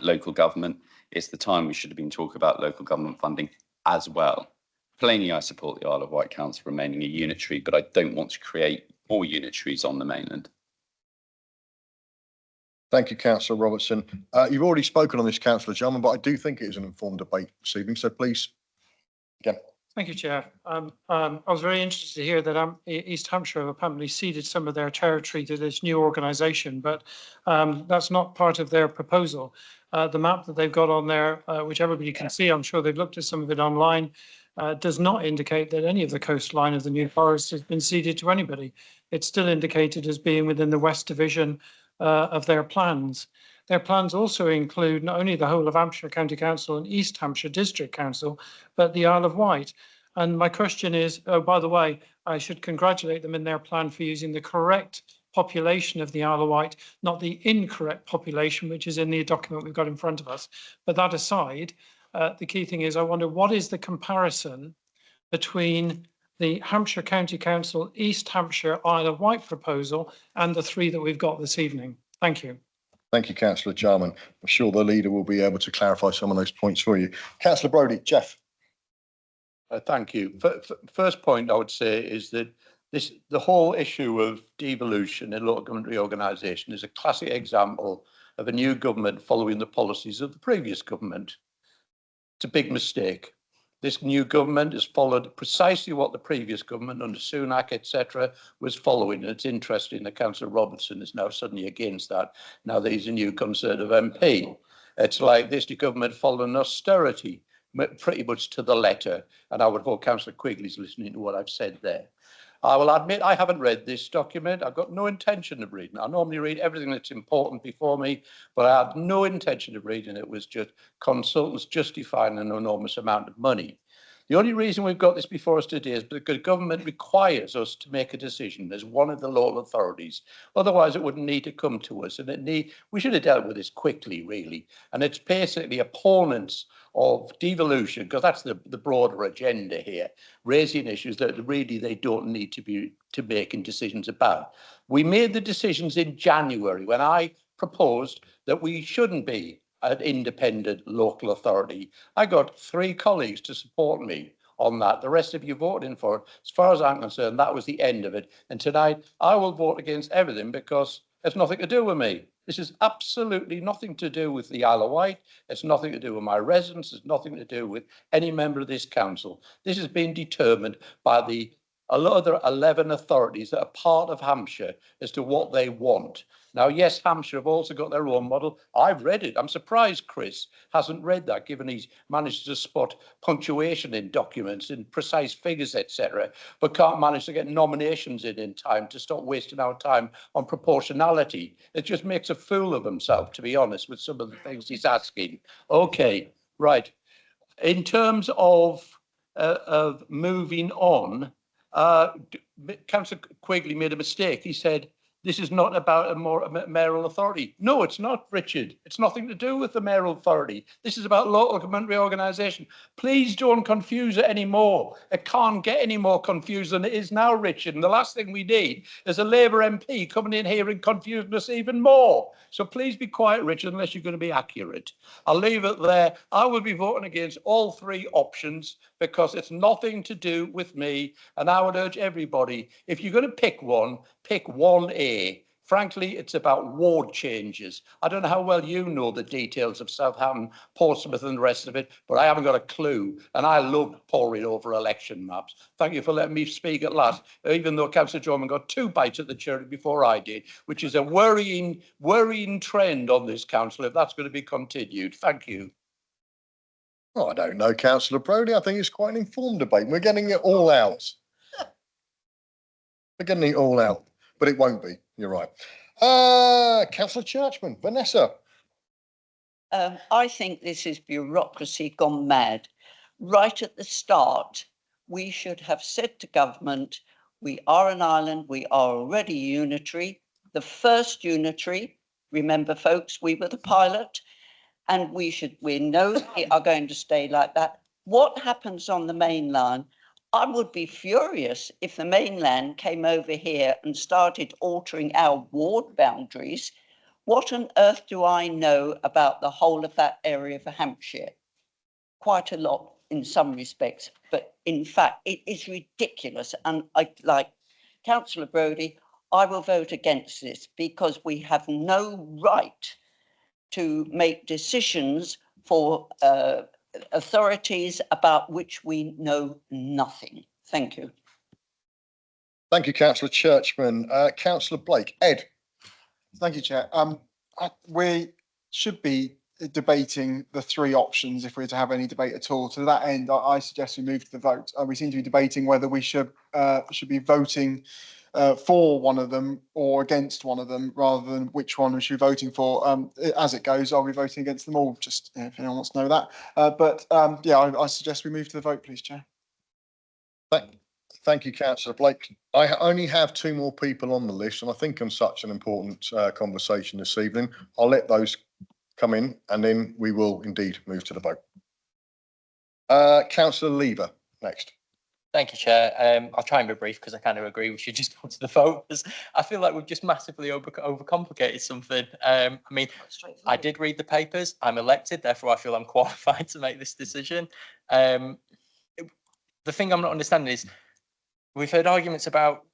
local government. It's the time we should have been talking about local government funding as well. Plainly, I support the Isle of Wight Council remaining a unitary, but I don't want to create more unitaries on the mainland. Thank you, Councillor Robertson. You've already spoken on this, Councillor Jarman, but I do think it is an informed debate this evening. So please, again. Thank you, Chair. I was very interested to hear that East Hampshire have apparently ceded some of their territory to this new organisation, but that's not part of their proposal. The map that they've got on there, which everybody can see, I'm sure they've looked at some of it online, does not indicate that any of the coastline of the New Forest has been ceded to anybody. It's still indicated as being within the West Division of their plans. Their plans also include not only the whole of Hampshire County Council and East Hampshire District Council, but the Isle of Wight. And my question is, oh, by the way, I should congratulate them in their plan for using the correct population of the Isle of Wight, not the incorrect population, which is in the document we've got in front of us. But that aside, the key thing is, I wonder what is the comparison between the Hampshire County Council, East Hampshire, Isle of Wight proposal and the 3 that we've got this evening. Thank you. Thank you, Councillor Jarman. I'm sure the leader will be able to clarify some of those points for you. Councillor Brodie, Jeff. Thank you. First point I would say is that the whole issue of devolution and local government reorganisation is a classic example of a new government following the policies of the previous government. It's a big mistake. This new government has followed precisely what the previous government under Sunak, etc., was following. And it's interesting that Councillor Robertson is now suddenly against that, now that he's a new Conservative MP. It's like this new government following austerity, pretty much to the letter. And I would hope Councillor Quigley's listening to what I've said there. I will admit I haven't read this document. I've got no intention of reading it. I normally read everything that's important before me, but I had no intention of reading it. It was just consultants justifying an enormous amount of money. The only reason we've got this before us today is because government requires us to make a decision as one of the local authorities. Otherwise, it wouldn't need to come to us. And we should have dealt with this quickly, really. And it's basically opponents of devolution, because that's the broader agenda here, raising issues that really they don't need to making decisions about. We made the decisions in January when I proposed that we shouldn't be an independent local authority. I got 3 colleagues to support me on that. The rest of you voted in for it. As far as I'm concerned, that was the end of it. And tonight I will vote against everything because it's nothing to do with me. This is absolutely nothing to do with the Isle of Wight. It's nothing to do with my residents. It's nothing to do with any member of this council. This has been determined by the other 11 authorities that are part of Hampshire as to what they want. Now, yes, Hampshire have also got their own model. I've read it. I'm surprised Chris hasn't read that, given he's managed to spot punctuation in documents and precise figures, etc., but can't manage to get nominations in time to stop wasting our time on proportionality. It just makes a fool of himself, to be honest, with some of the things he's asking. Okay, right. In terms of moving on, Councillor Quigley made a mistake. He said This is not about a mayoral authority. No, it's not, Richard. It's nothing to do with the mayoral authority. This is about local government reorganisation. Please don't confuse it anymore. It can't get any more confused than it is now, Richard. And the last thing we need is a Labour MP coming in here and confusing us even more. So please be quiet, Richard, unless you're going to be accurate. I'll leave it there. I will be voting against all three options because it's nothing to do with me. And I would urge everybody, if you're going to pick 1A. Frankly, it's about ward changes. I don't know how well you know the details of Southampton, Portsmouth and the rest of it, but I haven't got a clue. And I love poring over election maps. Thank you for letting me speak at last, even though Councillor Jordan got 2 bites at the cherry before I did, which is a worrying trend on this council if that's going to be continued. Thank you. Oh, I don't know, Councillor Brodie. I think it's quite an informed debate. We're getting it all out. We're getting it all out, but it won't be. You're right. Councillor Churchman, Vanessa. I think this is bureaucracy gone mad. Right at the start, we should have said to government, we are an island, we are already unitary. The first unitary, remember folks, we were the pilot, and we know we are going to stay like that. What happens on the mainland? I would be furious if the mainland came over here and started altering our ward boundaries. What on earth do I know about the whole of that area of Hampshire? Quite a lot in some respects, but in fact, it is ridiculous. And like Councillor Brodie, I will vote against this because we have no right to make decisions for authorities about which we know nothing. Thank you. Thank you, Councillor Churchman. Councillor Blake. Ed. Thank you, Chair. We should be debating the three options if we're to have any debate at all. To that end, I suggest we move to the vote. We seem to be debating whether we should be voting for one of them or against one of them, rather than which one we should be voting for. As it goes, I'll be voting against them all, just if anyone wants to know that. Yeah, I suggest we move to the vote, please, Chair. Thank you, Councillor Blake. I only have 2 more people on the list, and I think on such an important conversation this evening, I'll let those come in, and then we will indeed move to the vote. Councillor Lever, next. Thank you, Chair. I'll try and be brief because I kind of agree we should just go to the vote. I feel like we've just massively overcomplicated something. I mean, I did read the papers. I'm elected, therefore I feel I'm qualified to make this decision. The thing I'm not understanding is we've heard arguments about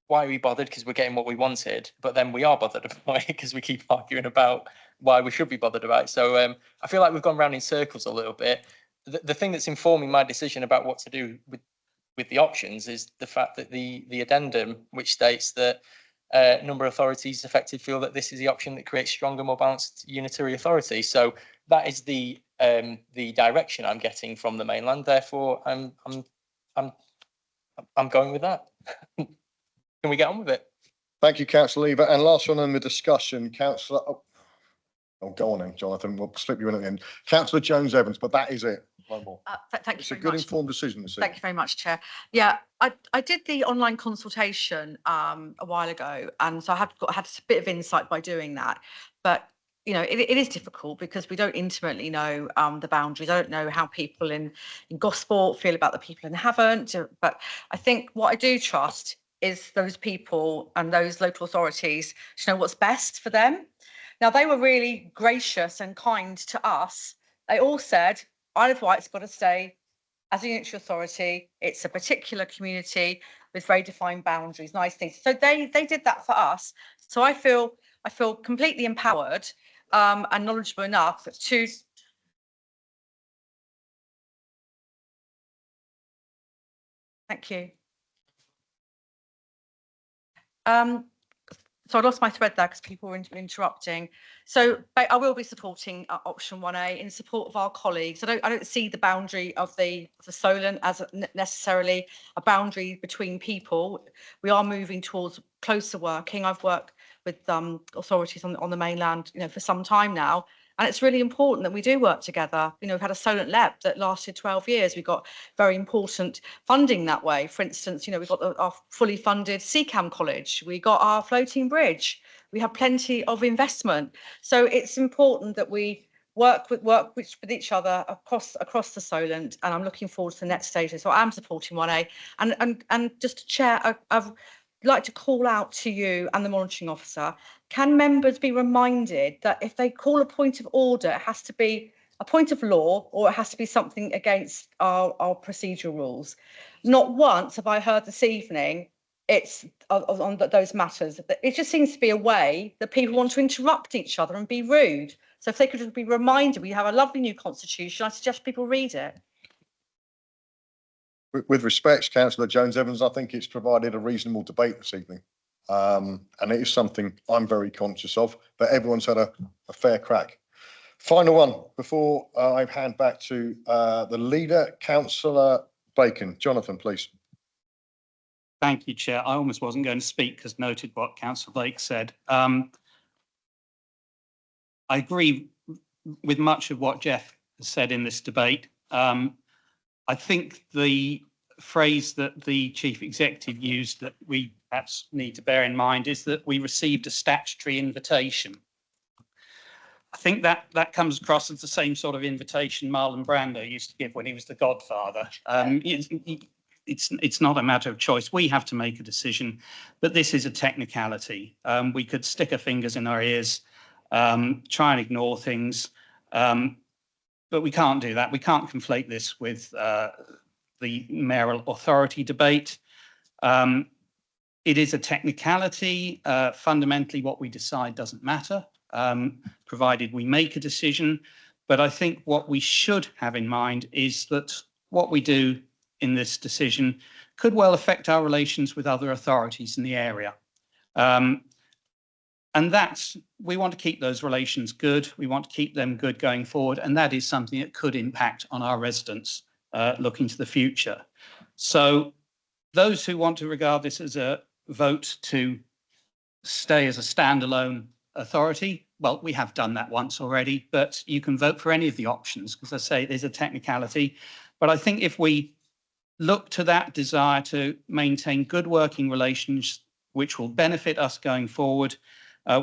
why we bothered because we're getting what we wanted, but then we are bothered about it because we keep arguing about why we should be bothered about it. So I feel like we've gone round in circles a little bit. The thing that's informing my decision about what to do with the options is the fact that the addendum, which states that number of authorities affected feel that this is the option that creates stronger, more balanced unitary authority. So that is the direction I'm getting from the mainland. Therefore, I'm going with that. Can we get on with it? Thank you, Councillor Lever. And last one on the discussion, Councillor. Oh, go on then, Jonathan. We'll slip you in at the end. Councillor Jones Evans, but that is it. No more. Thank It's you a very good much. informed decision this Thank you very much, Chair. Yeah, I did the online consultation a while ago, and so I had a bit of insight by doing that. But you know, it is difficult because we don't intimately know the boundaries. I don't know how people in Gosport feel about the people in Havant. But I think what I do trust is those people and those local authorities to know what's best for them. Now, they were really gracious and kind to us. They all said, Isle of Wight's got to stay as a unitary authority. It's a particular community with very defined boundaries, nice things. So they did that for us. So I feel completely empowered and knowledgeable enough to thank you. So I lost my thread there because people were interrupting. So I will be supporting option 1A in support of our colleagues. I don't see the boundary of the Solent as necessarily a boundary between people. We are moving towards closer working. I've worked authorities on the mainland, for some time now. And it's really important that we do work together. We've had a Solent LEP that lasted 12 years. We got very important funding that way. For instance, we've got our fully funded CCAM college. We got our floating bridge. We have plenty of investment. So it's important that we work with each other across the Solent, and I'm looking forward to the next stages. So I am supporting 1A, and just to chair, I've like to call out to you and the monitoring officer. Can members be reminded that if they call a point of order, it has to be a point of law, or it has to be something against our procedural rules? Not once have I heard this evening it's on those matters. It just seems to be a way that people want to interrupt each other and be rude. So if they could be reminded, we have a lovely new constitution. I suggest people read it. With respect, Councillor Jones-Evans, I think it's provided a reasonable debate this evening. And it is something I'm very conscious of, but everyone's had a fair crack. Final one before I hand back to the leader, Councillor Bacon. Jonathan, please. Thank you, Chair. I almost wasn't going to speak because noted what Councillor Blake said. I agree with much of what Jeff has said in this debate. I think the phrase that the Chief Executive used that we perhaps need to bear in mind is that we received a statutory invitation. I think that comes across as the same sort of invitation Marlon Brando used to give when he was the Godfather. It's not a matter of choice. We have to make a decision, but this is a technicality. We could stick our fingers in our ears, try and ignore things, but we can't do that. We can't conflate this with the mayoral authority debate. It is a technicality. Fundamentally, what we decide doesn't matter, provided we make a decision. But I think what we should have in mind is that what we do in this decision could well affect our relations with other authorities in the area. And we want to keep those relations good. We want to keep them good going forward. And that is something that could impact on our residents looking to the future. So those who want to regard this as a vote to stay as a standalone authority, well, we have done that once already, but you can vote for any of the options because I say there's a technicality. But I think if we look to that desire to maintain good working relations, which will benefit us going forward,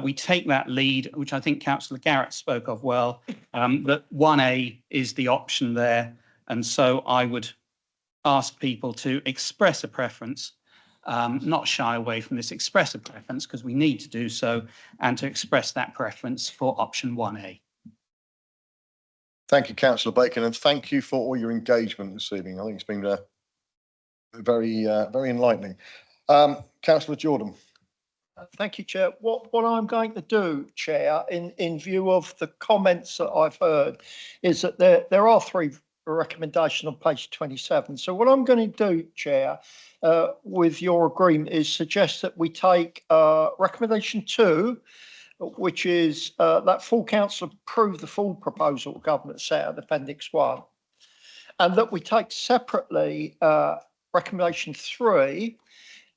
we take that lead, which I think Councillor Garrett spoke of well, that 1A is the option there. And so I would ask people to express a preference, not shy away from this, express a preference because we need to do so, and to express that preference for option 1A. Thank you, Councillor Bacon, and thank you for all your engagement this evening. I think it's been very enlightening. Councillor Jordan. Thank you, Chair. What I'm going to do, Chair, in view of the comments that I've heard, is that there are three recommendations on page 27. So what I'm going to do, Chair, with your agreement, is suggest that we take recommendation 2, which is that full council approve the full proposal of government set out in Appendix 1, and that we take separately recommendation 3,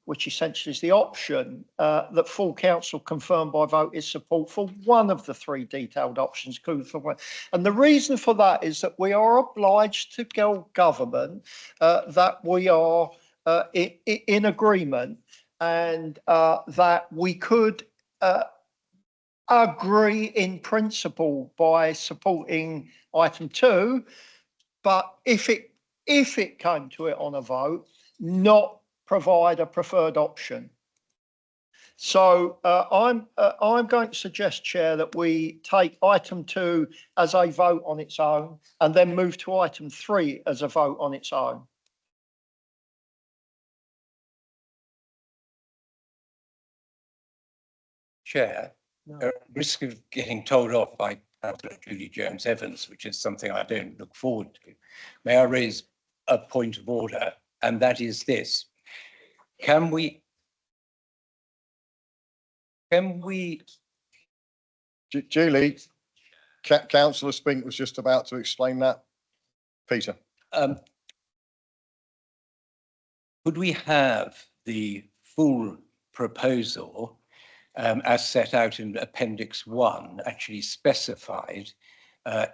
which essentially is the option that full council confirm by vote its support for one of the 3 detailed options. And the reason for that is that we are obliged to tell government that we are in agreement, and that we could agree in principle by supporting item 2, but if it came to it on a vote, not provide a preferred option. So I'm going to suggest, Chair, that we take item 2 as a vote on its own, and then move to item 3 as a vote on its own. Chair, at risk of getting told off by Councillor Julie Jones-Evans, which is something I don't look forward to, may I raise a point of order, and that is this. Can we Julie, Councillor Spink was just about to explain that. Peter. Could we have the full proposal as set out in Appendix 1, actually specified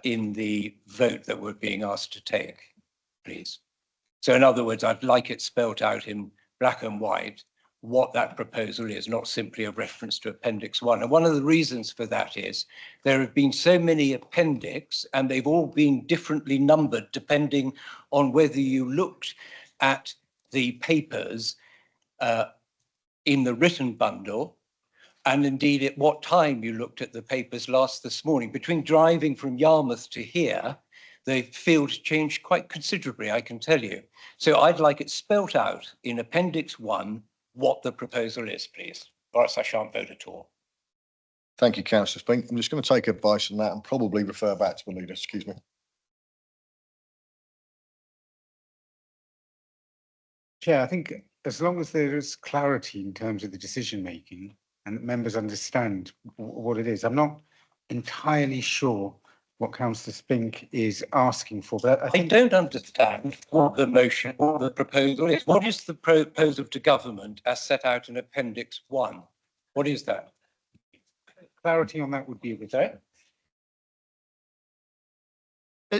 in the vote that we're being asked to take, please. So in other words, I'd like it spelt out in black and white what that proposal is, not simply a reference to Appendix 1. And one of the reasons for that is there have been so many appendix and they've all been differently numbered depending on whether you looked at the papers in the written bundle and indeed at what time you looked at the papers last this morning. Between driving from Yarmouth to here, the field changed quite considerably, I can tell you. So I'd like it spelt out in Appendix 1 what the proposal is, please, or else I shan't vote at all. Thank you, Councillor Spink. I'm just going to take advice on that and probably refer back to the leader. Excuse me. Chair, I think as long as there is clarity in terms of the decision making and that members understand what it is, I'm not entirely sure what Councillor Spink is asking for, but I think... don't understand what the motion or the proposal is. What is the proposal to government as set out in Appendix 1? What is that? Clarity on that would be with that.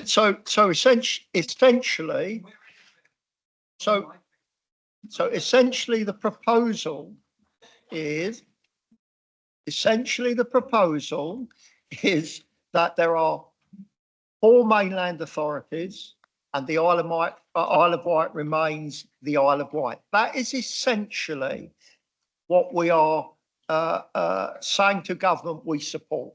So essentially, the proposal is that there are 4 mainland authorities and the Isle of Wight remains the Isle of Wight. That is essentially what we are saying to government we support.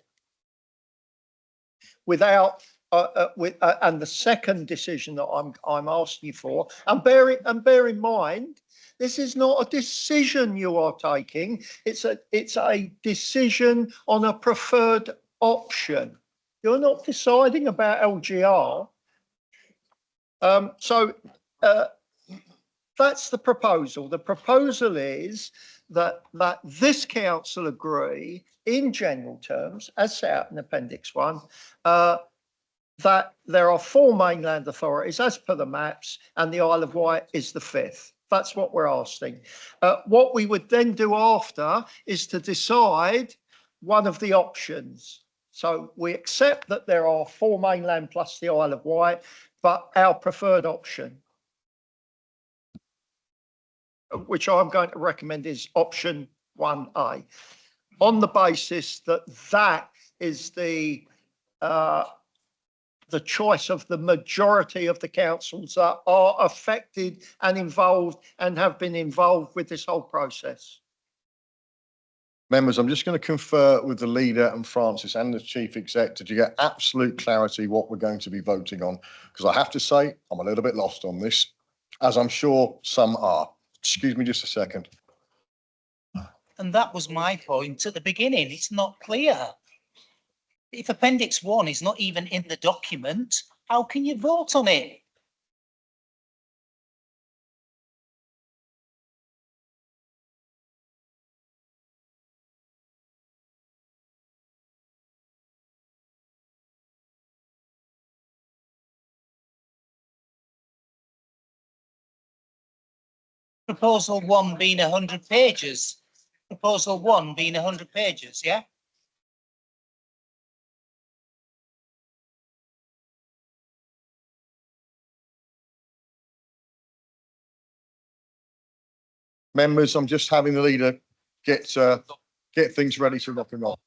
Without and the second decision that I'm asking you for, and bear in mind, this is not a decision you are taking. It's a decision on a preferred option. You're not deciding about LGR. That's the proposal. The proposal is that this council agree in general terms, as set out in Appendix 1, that there are 4 mainland authorities as per the maps and the Isle of Wight is the 5th. That's what we're asking. What we would then do after is to decide one of the options. So we accept that there are 4 mainland plus the Isle of Wight, but our preferred option, which I'm going to recommend, is option 1A, on the basis that that is the choice of the majority of the councils that are affected and involved and have been involved with this whole process. Members, I'm just going to confer with the leader and Francis and the chief exec to get absolute clarity what we're going to be voting on, because I have to say I'm a little bit lost on this, as I'm sure some are. Excuse me just a second. And that was my point at the beginning. It's not clear. If Appendix 1 is not even in the document, how can you vote on it? Proposal 1 being 100 pages. Proposal 1 being 100 pages, yeah? Members, I'm just having the leader get things ready to rock and roll.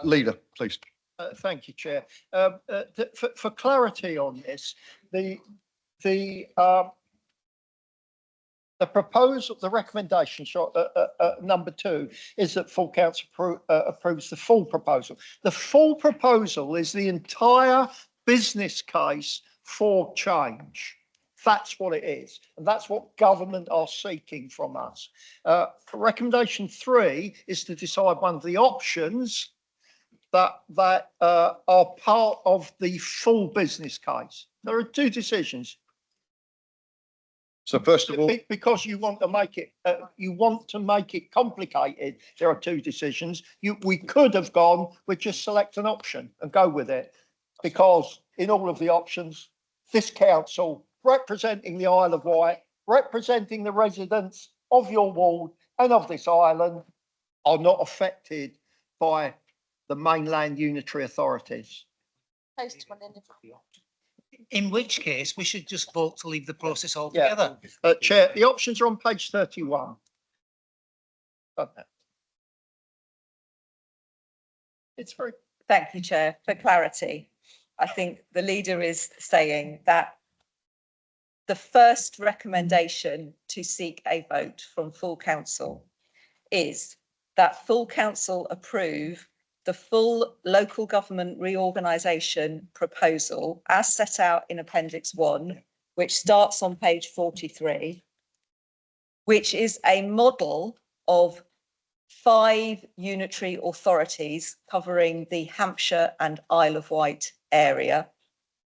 Leader, please. Thank you, Chair. For clarity on this, the proposal, the recommendation, number 2, is that full council approves the full proposal. The full proposal is the entire business case for change. That's what it is, and that's what government are seeking from us. Recommendation 3 is to decide one of the options that are part of the full business case. There are 2 decisions. So first of all, Because you want to make it complicated, there are two decisions. We could have gone with just select an option and go with it. Because in all of the options, this council, representing the Isle of Wight, representing the residents of your ward and of this island, are not affected by the mainland unitary authorities. In which case, we should just vote to leave the process altogether. Chair, the options are on page 31. It's very. Thank you, Chair. For clarity, I think the leader is saying that the first recommendation to seek a vote from full council is that full council approve the full local government reorganisation proposal as set out in Appendix 1, which starts on page 43, which is a model of 5 unitary authorities covering the Hampshire and Isle of Wight area,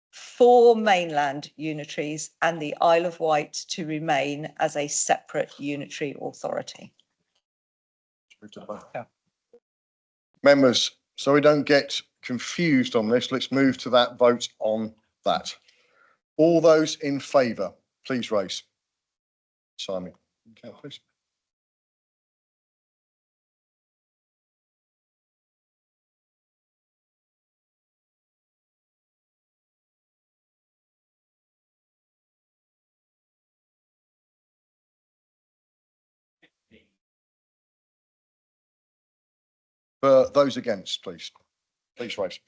4 mainland unitaries, and the Isle of Wight to remain as a separate unitary authority. members, so we don't get confused on this, let's move to that vote on that. All those in favour, please raise. Simon, okay, please. For those against, please. Please raise.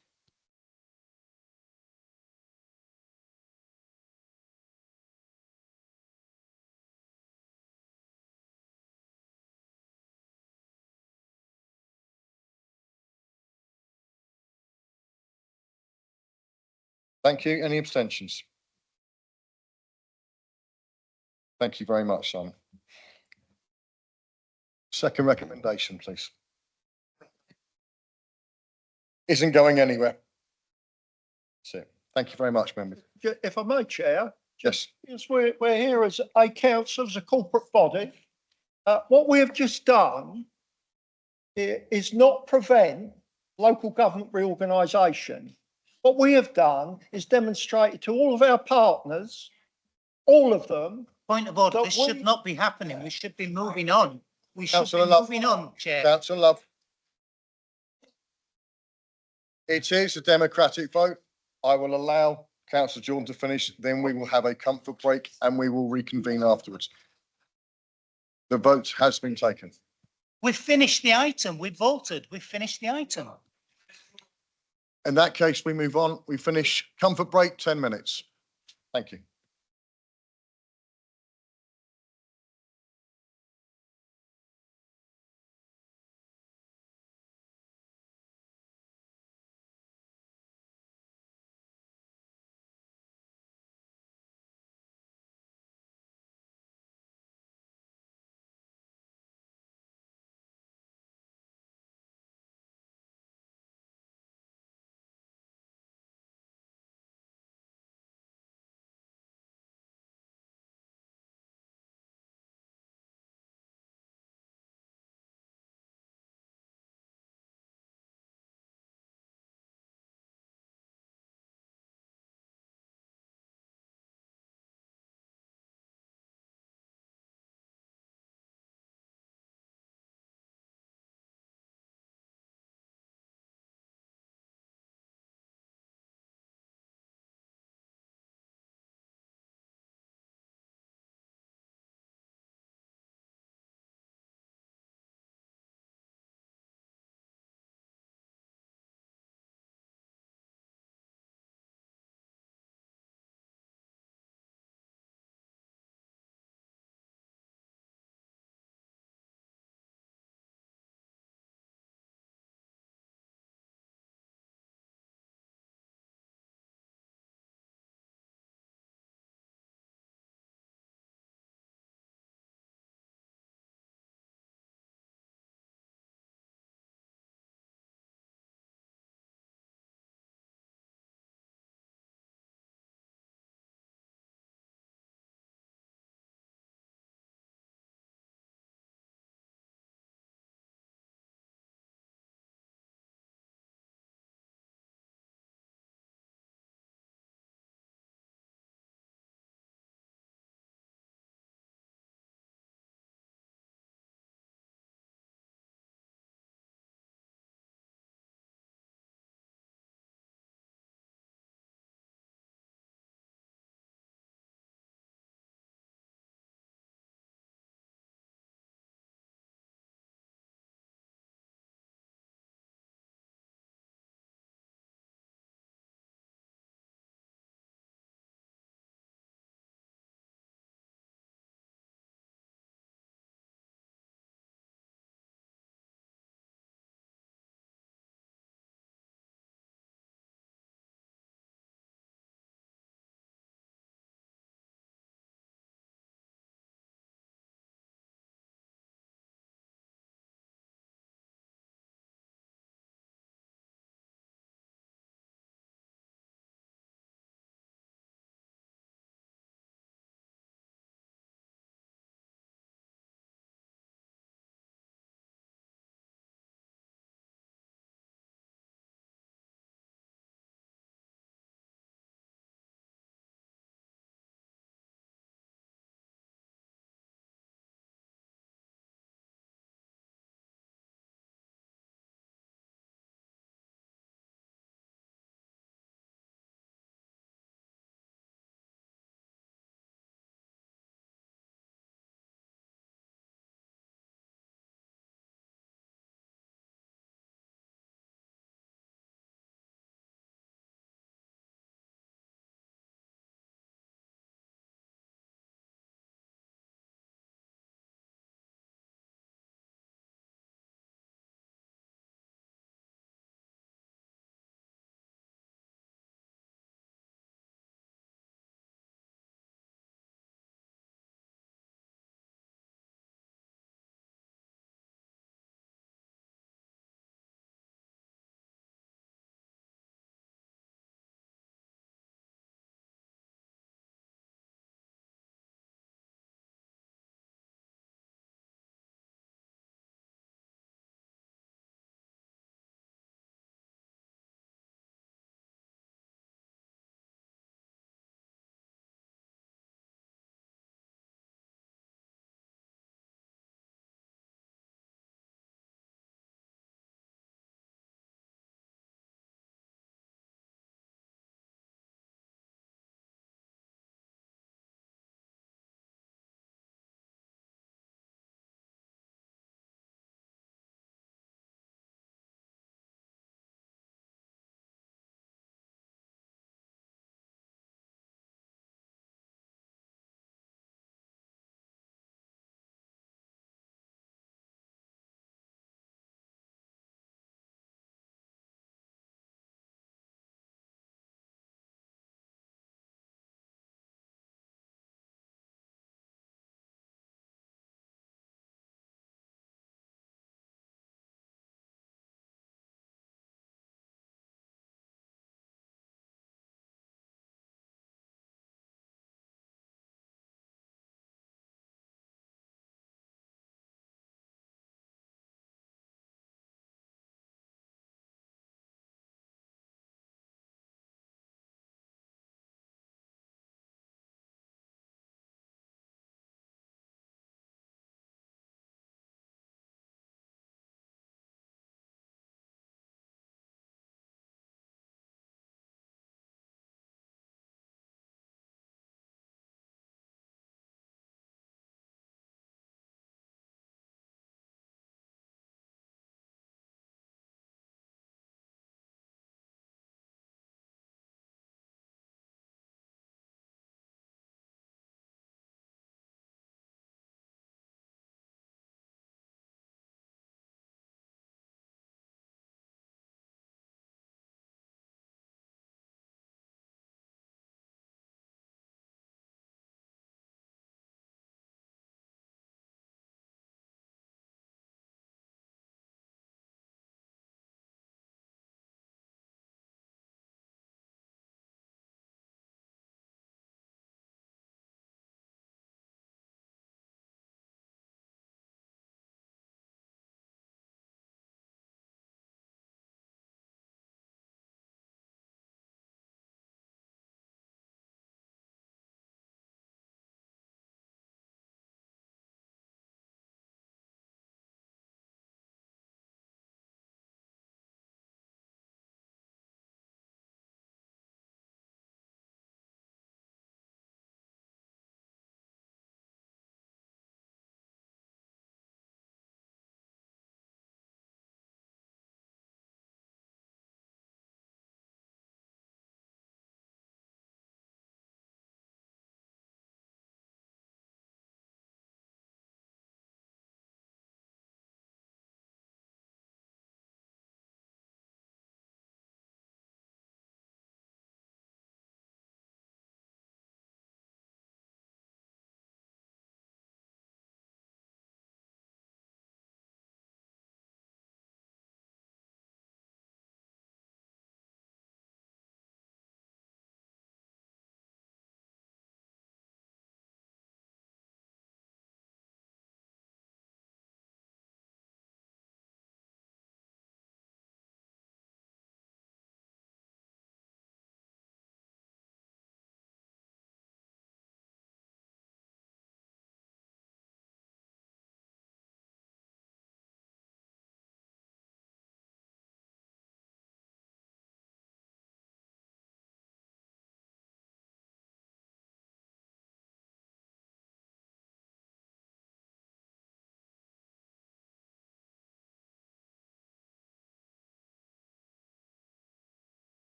Thank you. Any abstentions? Thank you very much, Simon. Second recommendation, please. Isn't going anywhere. That's it. Thank you very much, members. If I may, Chair. Yes. Yes, we're here as a council, as a corporate body. What we have just done is not prevent local government reorganisation. What we have done is demonstrated to all of our partners, all of them. Point of order, this should not be happening. We should be moving on. We should Councillor be Love. moving on, Chair. Councillor Love. It is a democratic vote. I will allow Councillor Jordan to finish, then we will have a comfort break and we will reconvene afterwards. The vote has been taken. We've finished the item. We've voted. We've finished the item. In that case, we move on. We finish comfort break, 10 minutes. Thank you.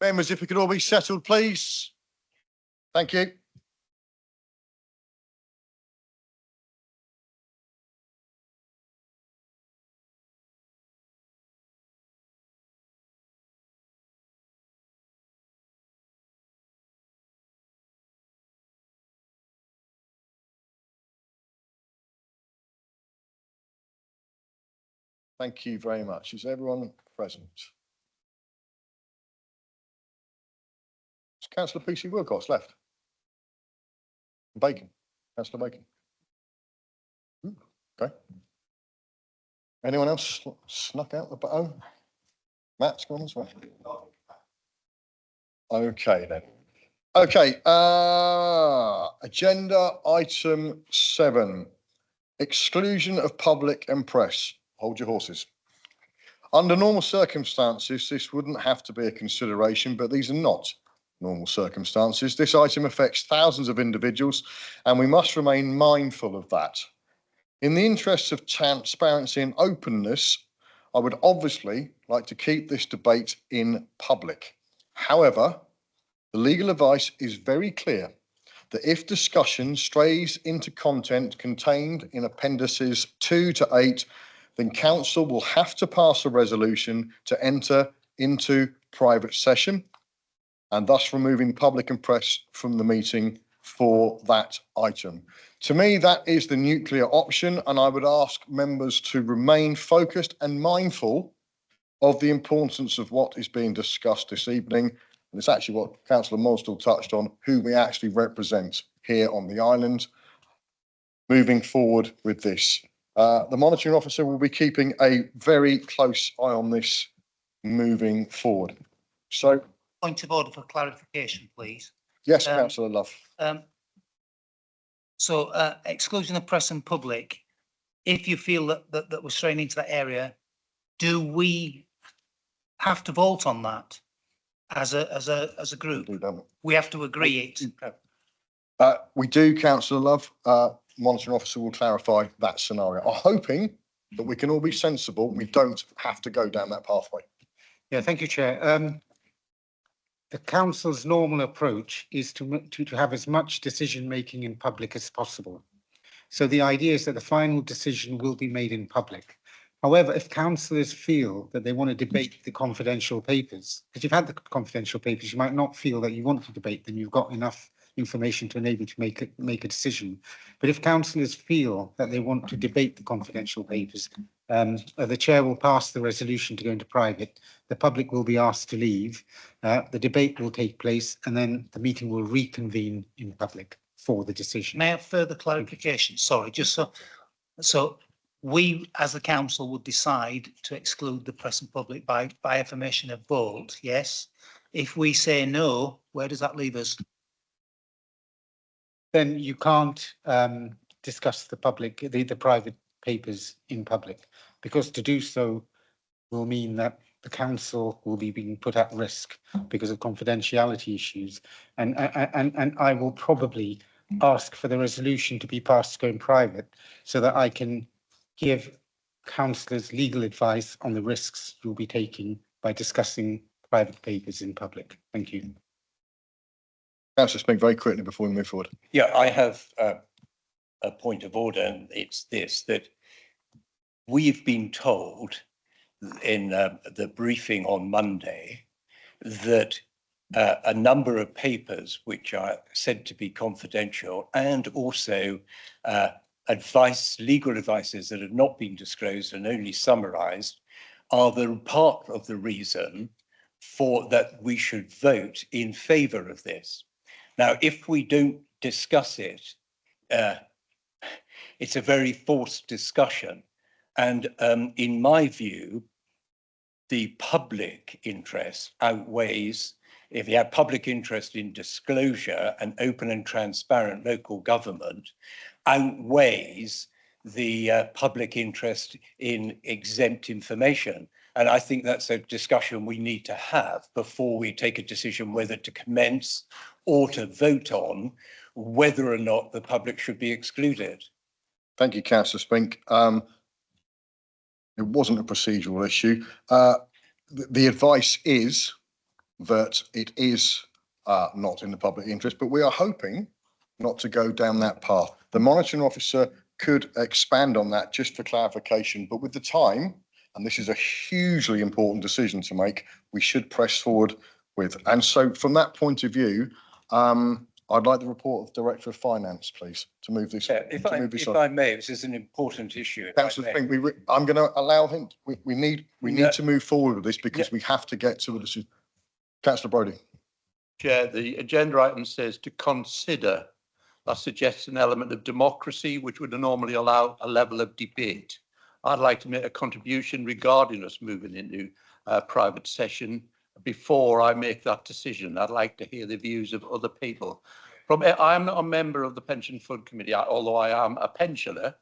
Members, if we could all be settled, please. Thank you. Thank you very much. Is everyone present? Is Councillor PC Wilcox left? Bacon. Councillor Bacon. Okay. Anyone else snuck out the bow? Matt's gone as well. Okay then. Okay, agenda item 7, exclusion of public and press. Hold your horses. Under normal circumstances, this wouldn't have to be a consideration, but these are not normal circumstances. This item affects thousands of individuals, and we must remain mindful of that. In the interests of transparency and openness, I would obviously like to keep this debate in public. However, the legal advice is very clear that if discussion strays into content contained in appendices 2 to 8, then council will have to pass a resolution to enter into private session and thus removing public and press from the meeting for that item. To me, that is the nuclear option, and I would ask members to remain focused and mindful of the importance of what is being discussed this evening. And it's actually what Councillor Mosdell touched on, who we actually represent here on the island. Moving forward with this, the monitoring officer will be keeping a very close eye on this moving forward. So, Point of order for clarification, please. yes, Councillor Love. Exclusion of press and public, if you feel that we're straying into that area, do we have to vote on that as a group? We have to agree it. We do, Councillor Love. Monitoring officer will clarify that scenario. I'm hoping that we can all be sensible. We don't have to go down that pathway. Yeah, thank you, Chair. The council's normal approach is to have as much decision making in public as possible. So the idea is that the final decision will be made in public. However, if councillors feel that they want to debate the confidential papers, because you've had the confidential papers, you might not feel that you want to debate them. You've got enough information to enable you to make a decision. But if councillors feel that they want to debate the confidential papers, the chair will pass the resolution to go into private. The public will be asked to leave. The debate will take place, and then the meeting will reconvene in public for the decision. May I have further clarification? Sorry, just so we as the council would decide to exclude the press and public by affirmation of vote, yes? If we say no, where does that leave us? Then you can't discuss the private papers in public, because to do so will mean that the council will be being put at risk because of confidentiality issues. And I will probably ask for the resolution to be passed to go in private so that I can give councillors legal advice on the risks you'll be taking by discussing private papers in public. Thank you. Councillor Spink, very quickly before we move forward. Yeah, I have a point of order, and it's this, that we've been told in the briefing on Monday that a number of papers which are said to be confidential, and also legal advices that have not been disclosed and only summarised, are the part of the reason for that we should vote in favour of this. Now, if we don't discuss it, it's a very forced discussion. And in my view, the public interest outweighs, if you have public interest in disclosure and open and transparent local government, outweighs the public interest in exempt information. And I think that's a discussion we need to have before we take a decision whether to commence or to vote on whether or not the public should be excluded. Thank you, Councillor Spink. It wasn't a procedural issue. The advice is that it is not in the public interest, but we are hoping not to go down that path. The monitoring officer could expand on that just for clarification, but with the time, and this is a hugely important decision to make, we should press forward with. And so from that point of view, I'd like the report of Director of Finance, please, to move this. If I may, this is an important issue. Councillor Fink, I'm going to allow him. We need to move forward with this because we have to get to a decision. Councillor Brodie. Chair, the agenda item says to consider. That suggests an element of democracy, which would normally allow a level of debate. I'd like to make a contribution regarding us moving into private session. Before I make that decision, I'd like to hear the views of other people. I'm not a member of the Pension Fund Committee, although I am a pensioner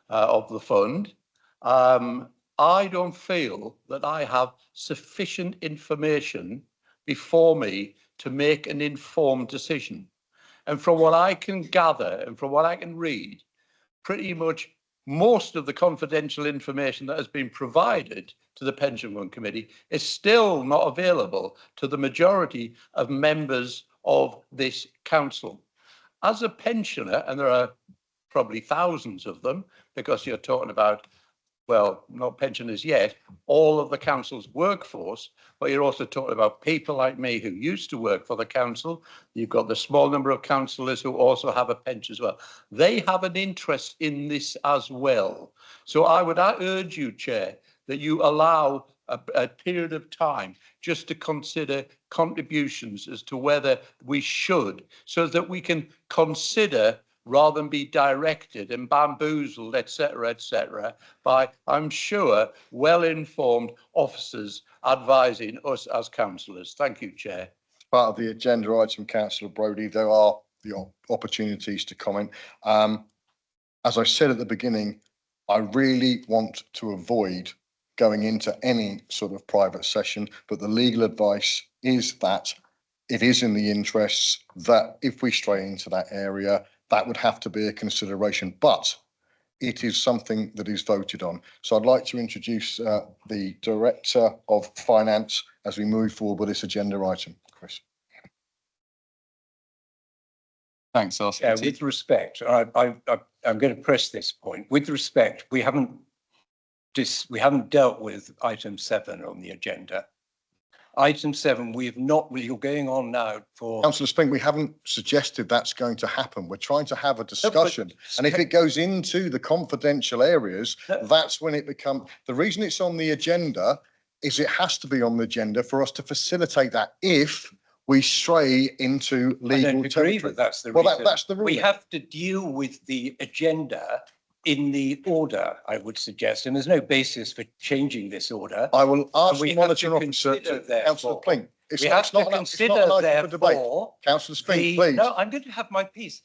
of the fund. I don't feel that I have sufficient information before me to make an informed decision. And from what I can gather and from what I can read, pretty much most of the confidential information that has been provided to the Pension Fund Committee is still not available to the majority of members of this council. As a pensioner, and there are probably thousands of them, because you're talking about, well, not pensioners yet, all of the council's workforce, but you're also talking about people like me who used to work for the council. You've got the small number of councillors who also have a pension as well. They have an interest in this as well. So I would urge you, Chair, that you allow a period of time just to consider contributions as to whether we should, so that we can consider rather than be directed and bamboozled, etc., by, I'm sure, well-informed officers advising us as councillors. Thank you, Chair. Part of the agenda item, Councillor Brodie, there are the opportunities to comment. As I said at the beginning, I really want to avoid going into any sort of private session, but the legal advice is that it is in the interests that if we stray into that area, that would have to be a consideration, but it is something that is voted on. So I'd like to introduce the Director of Finance as we move forward with this agenda item. Chris. Thanks, Yeah, with respect, I'm going to press this point. With respect, we haven't dealt with item 7 on the agenda. Item 7, we have not, you're going on now for... Councillor Spink, we haven't suggested that's going to happen. We're trying to have a discussion. And if it goes into the confidential areas, that's when it becomes... The reason it's on the agenda is it has to be on the agenda for us to facilitate that if we stray into legal territory. But that's the well, reason. that's the rule. We have to deal with the agenda in the order, I would suggest, and there's no basis for changing this order. I will ask the monitoring officer to Councillor Plink. We have to consider, therefore, Councillor Spink, please. No, I'm going to have my piece.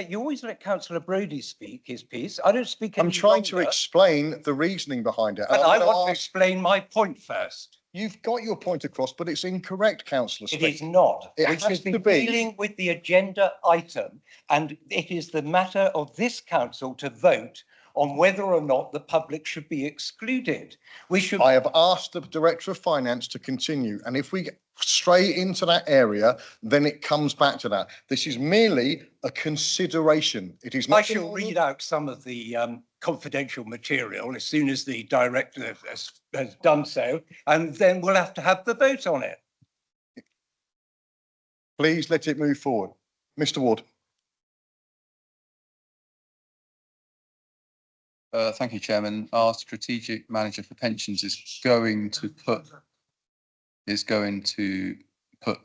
You always let Councillor Brodie speak his piece. I don't speak any I'm trying longer. to explain the reasoning behind it. And I want to explain my point first. You've got your point across, but it's incorrect, Councillor Spink. It is not. It We has should to be be. dealing with the agenda item, and it is the matter of this council to vote on whether or not the public should be excluded. I have asked the Director of Finance to continue, and if we stray into that area, then it comes back to that. This is merely a consideration. It is not. I shall read out some of the confidential material as soon as the director has done so, and then we'll have to have the vote on it. Please let it move forward. Mr. Ward. Thank you, Chairman. Our strategic manager for pensions is going to put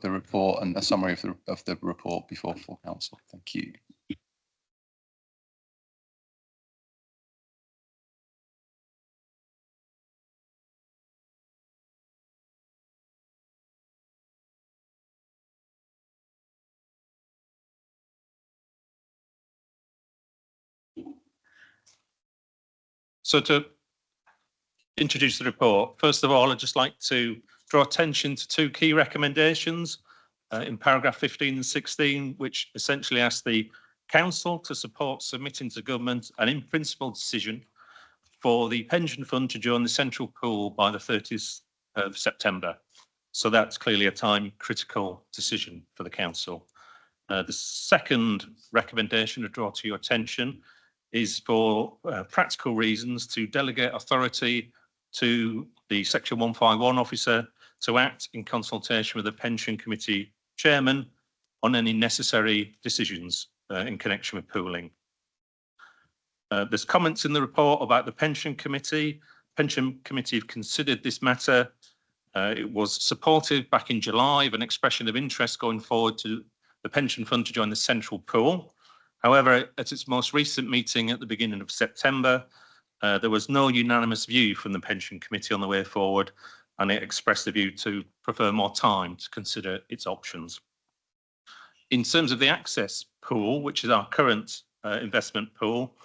the report and a summary of the report before full council. Thank you. So to introduce the report, first of all, I'd just like to draw attention to two key recommendations in paragraph 15 and 16, which essentially ask the council to support submitting to government an in-principle decision for the pension fund to join the central pool by the 30th of September. So that's clearly a time critical decision for the council. The second recommendation to draw to your attention is for practical reasons to delegate authority to the Section 151 officer to act in consultation with the Pension Committee Chairman on any necessary decisions in connection with pooling. There's comments in the report about the Pension Committee. Pension Committee have considered this matter. It was supportive back in July of an expression of interest going forward to the pension fund to join the central pool. However, at its most recent meeting at the beginning of September, there was no unanimous view from the Pension Committee on the way forward, and it expressed the view to prefer more time to consider its options. In terms of the access pool, which is our current investment pool,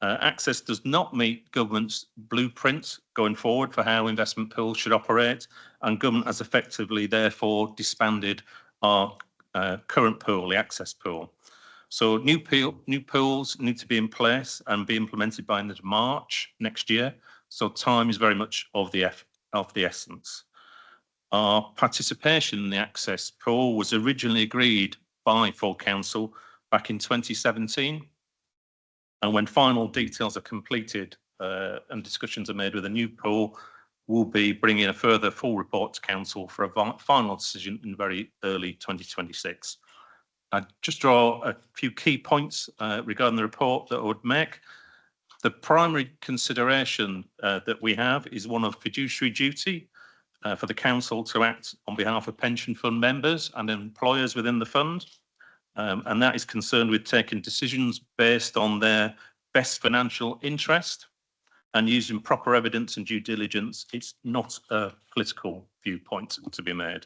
access does not meet government's blueprint going forward for how investment pools should operate, and government has effectively therefore disbanded our current pool, the access pool. So new pools need to be in place and be implemented by the end of March next year. So time is very much of the essence. Our participation in the access pool was originally agreed by full council back in 2017. And when final details are completed and discussions are made with a new pool, we'll be bringing a further full report to council for a final decision in very early 2026. I just draw a few key points regarding the report that I would make. The primary consideration that we have is one of fiduciary duty for the council to act on behalf of pension fund members and employers within the fund. And that is concerned with taking decisions based on their best financial interest and using proper evidence and due diligence. It's not a political viewpoint to be made.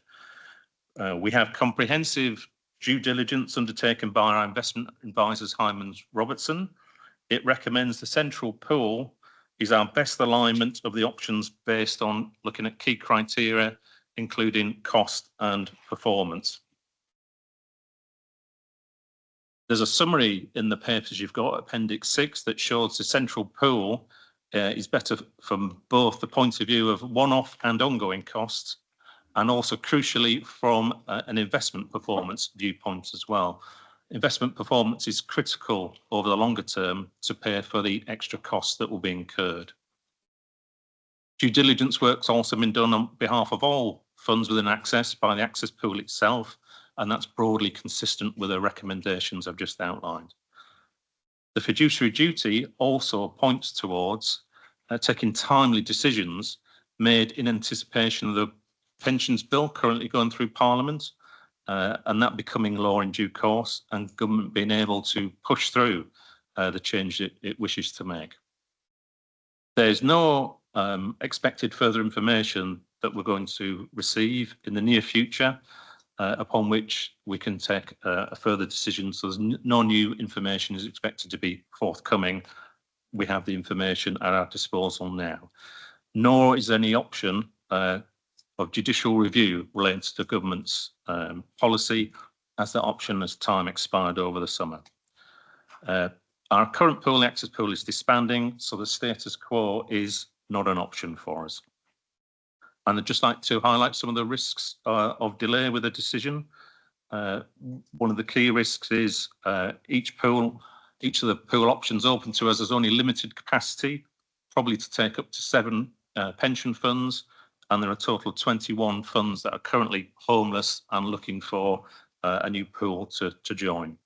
We have comprehensive due diligence undertaken by our investment advisors, Hymans Robertson. It recommends the central pool is our best alignment of the options based on looking at key criteria, including cost and performance. There's a summary in the papers you've got, Appendix 6, that shows the central pool is better from both the point of view of one-off and ongoing costs, and also crucially from an investment performance viewpoint as well. Investment performance is critical over the longer term to pay for the extra costs that will be incurred. Due diligence work's also been done on behalf of all funds within Access by the Access pool itself, and that's broadly consistent with the recommendations I've just outlined. The fiduciary duty also points towards taking timely decisions made in anticipation of the pensions bill currently going through Parliament, and that becoming law in due course, and government being able to push through the change it wishes to make. There's no expected further information that we're going to receive in the near future upon which we can take a further decision. So there's no new information is expected to be forthcoming. We have the information at our disposal now. Nor is any option of judicial review related to government's policy, as that option has time expired over the summer. Our current pool, the Access pool, is disbanding, so the status quo is not an option for us. And I'd just like to highlight some of the risks of delay with a decision. One of the key risks is each of the pool options open to us has only limited capacity, probably to take up to 7 pension funds, and there are a total of 21 funds that are currently homeless and looking for a new pool to join.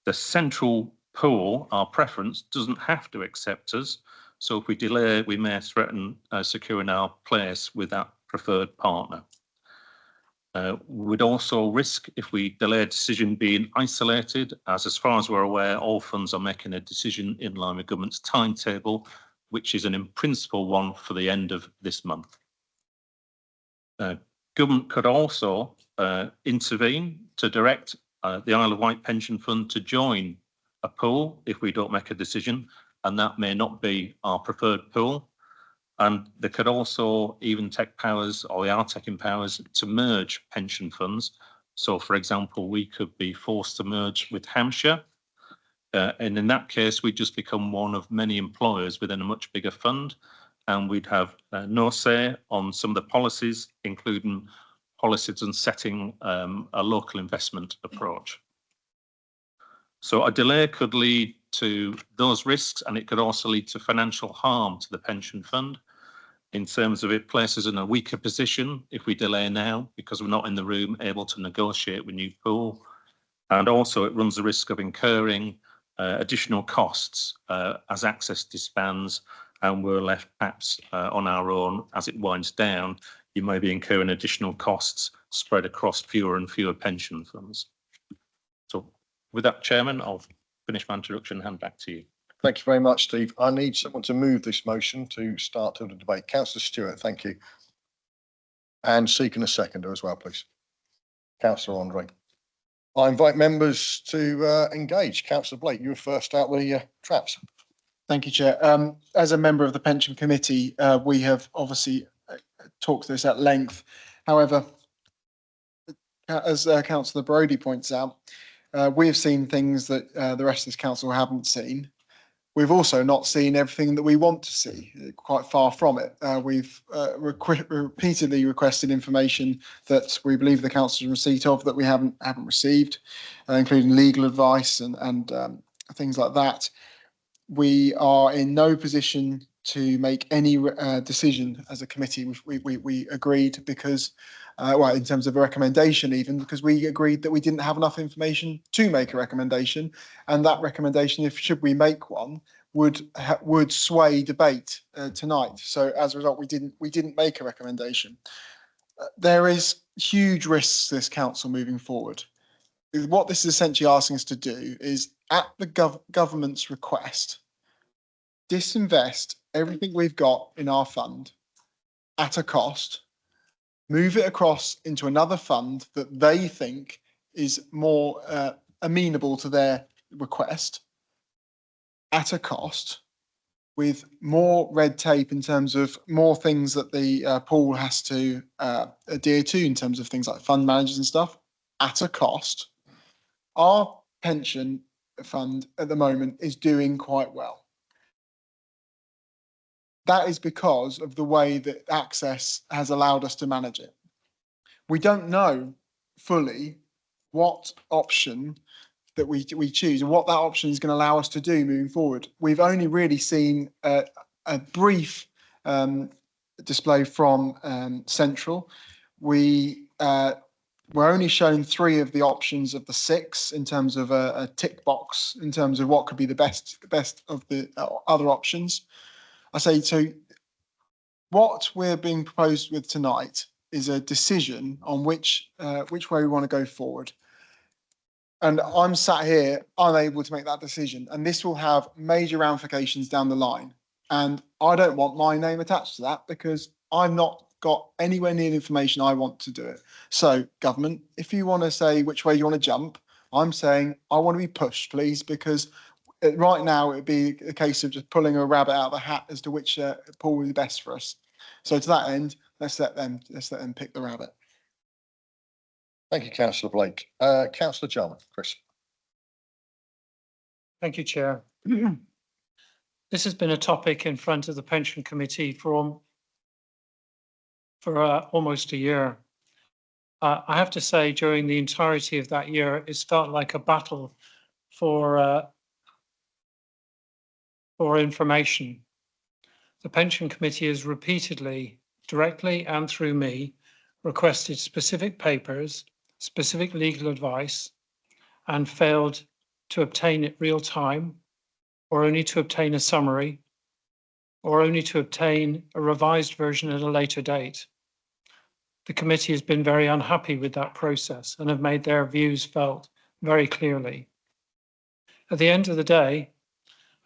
The central pool, our preference, doesn't have to accept us. So if we delay, we may threaten securing our place with that preferred partner. We'd also risk, if we delay a decision, being isolated, as far as we're aware, all funds are making a decision in line with government's timetable, which is an in principle one for the end of this month. Government could also intervene to direct the Isle of Wight Pension Fund to join a pool if we don't make a decision, and that may not be our preferred pool. And they could also even take powers, or they are taking powers, to merge pension funds. So, for example, we could be forced to merge with Hampshire. And in that case, we'd just become one of many employers within a much bigger fund. And we'd have no say on some of the policies, including policies and setting a local investment approach. So a delay could lead to those risks, and it could also lead to financial harm to the pension fund in terms of it places in a weaker position if we delay now because we're not in the room able to negotiate with new pool. And also it runs the risk of incurring additional costs as access disbands and we're left perhaps on our own as it winds down. You may be incurring additional costs spread across fewer and fewer pension funds. So with that, Chairman, I'll finish my introduction and hand back to you. Thank you very much, Steve. I need someone to move this motion to start the debate. Councillor Stewart, thank you. And seeking a seconder as well, please. Councillor Andre. I invite members to engage. Councillor Blake, you were first out the traps. Thank you, Chair. As a member of the Pension Committee, we have obviously talked this at length. However, as Councillor Brodie points out, we have seen things that the rest of this council haven't seen. We've also not seen everything that we want to see, quite far from it. We've repeatedly requested information that we believe the council's in receipt of that we haven't received, including legal advice and things like that. We are in no position to make any decision as a committee. We agreed because, well, in terms of a recommendation even, because we agreed that we didn't have enough information to make a recommendation, and that recommendation, if should we make one, would sway debate tonight. So as a result, we didn't make a recommendation. There is huge risks to this council moving forward. What this is essentially asking us to do is, at the government's request, disinvest everything we've got in our fund at a cost, move it across into another fund that they think is more amenable to their request at a cost, with more red tape in terms of more things that the pool has to adhere to in terms of things like fund managers and stuff at a cost. Our pension fund at the moment is doing quite well. That is because of the way that Access has allowed us to manage it. We don't know fully what option that we choose and what that option is going to allow us to do moving forward. We've only really seen a brief display from Central. We were only shown 3 of the options of the 6 in terms of a tick box in terms of what could be the best of the other options. I say, so what we're being proposed with tonight is a decision on which way we want to go forward. And I'm sat here unable to make that decision, and this will have major ramifications down the line. And I don't want my name attached to that because I've not got anywhere near the information I want to do it. So government, if you want to say which way you want to jump, I'm saying I want to be pushed, please, because right now it'd be a case of just pulling a rabbit out of the hat as to which pool would be best for us. So to that end, let's let them pick the rabbit. Thank you, Councillor Blake. Councillor Jarman, Chris. Thank you, Chair. This has been a topic in front of the Pension Committee for almost a year. I have to say, during the entirety of that year, it's felt like a battle for information. The Pension Committee has repeatedly, directly and through me, requested specific papers, specific legal advice, and failed to obtain it real time, or only to obtain a summary, or only to obtain a revised version at a later date. The committee has been very unhappy with that process and have made their views felt very clearly. At the end of the day,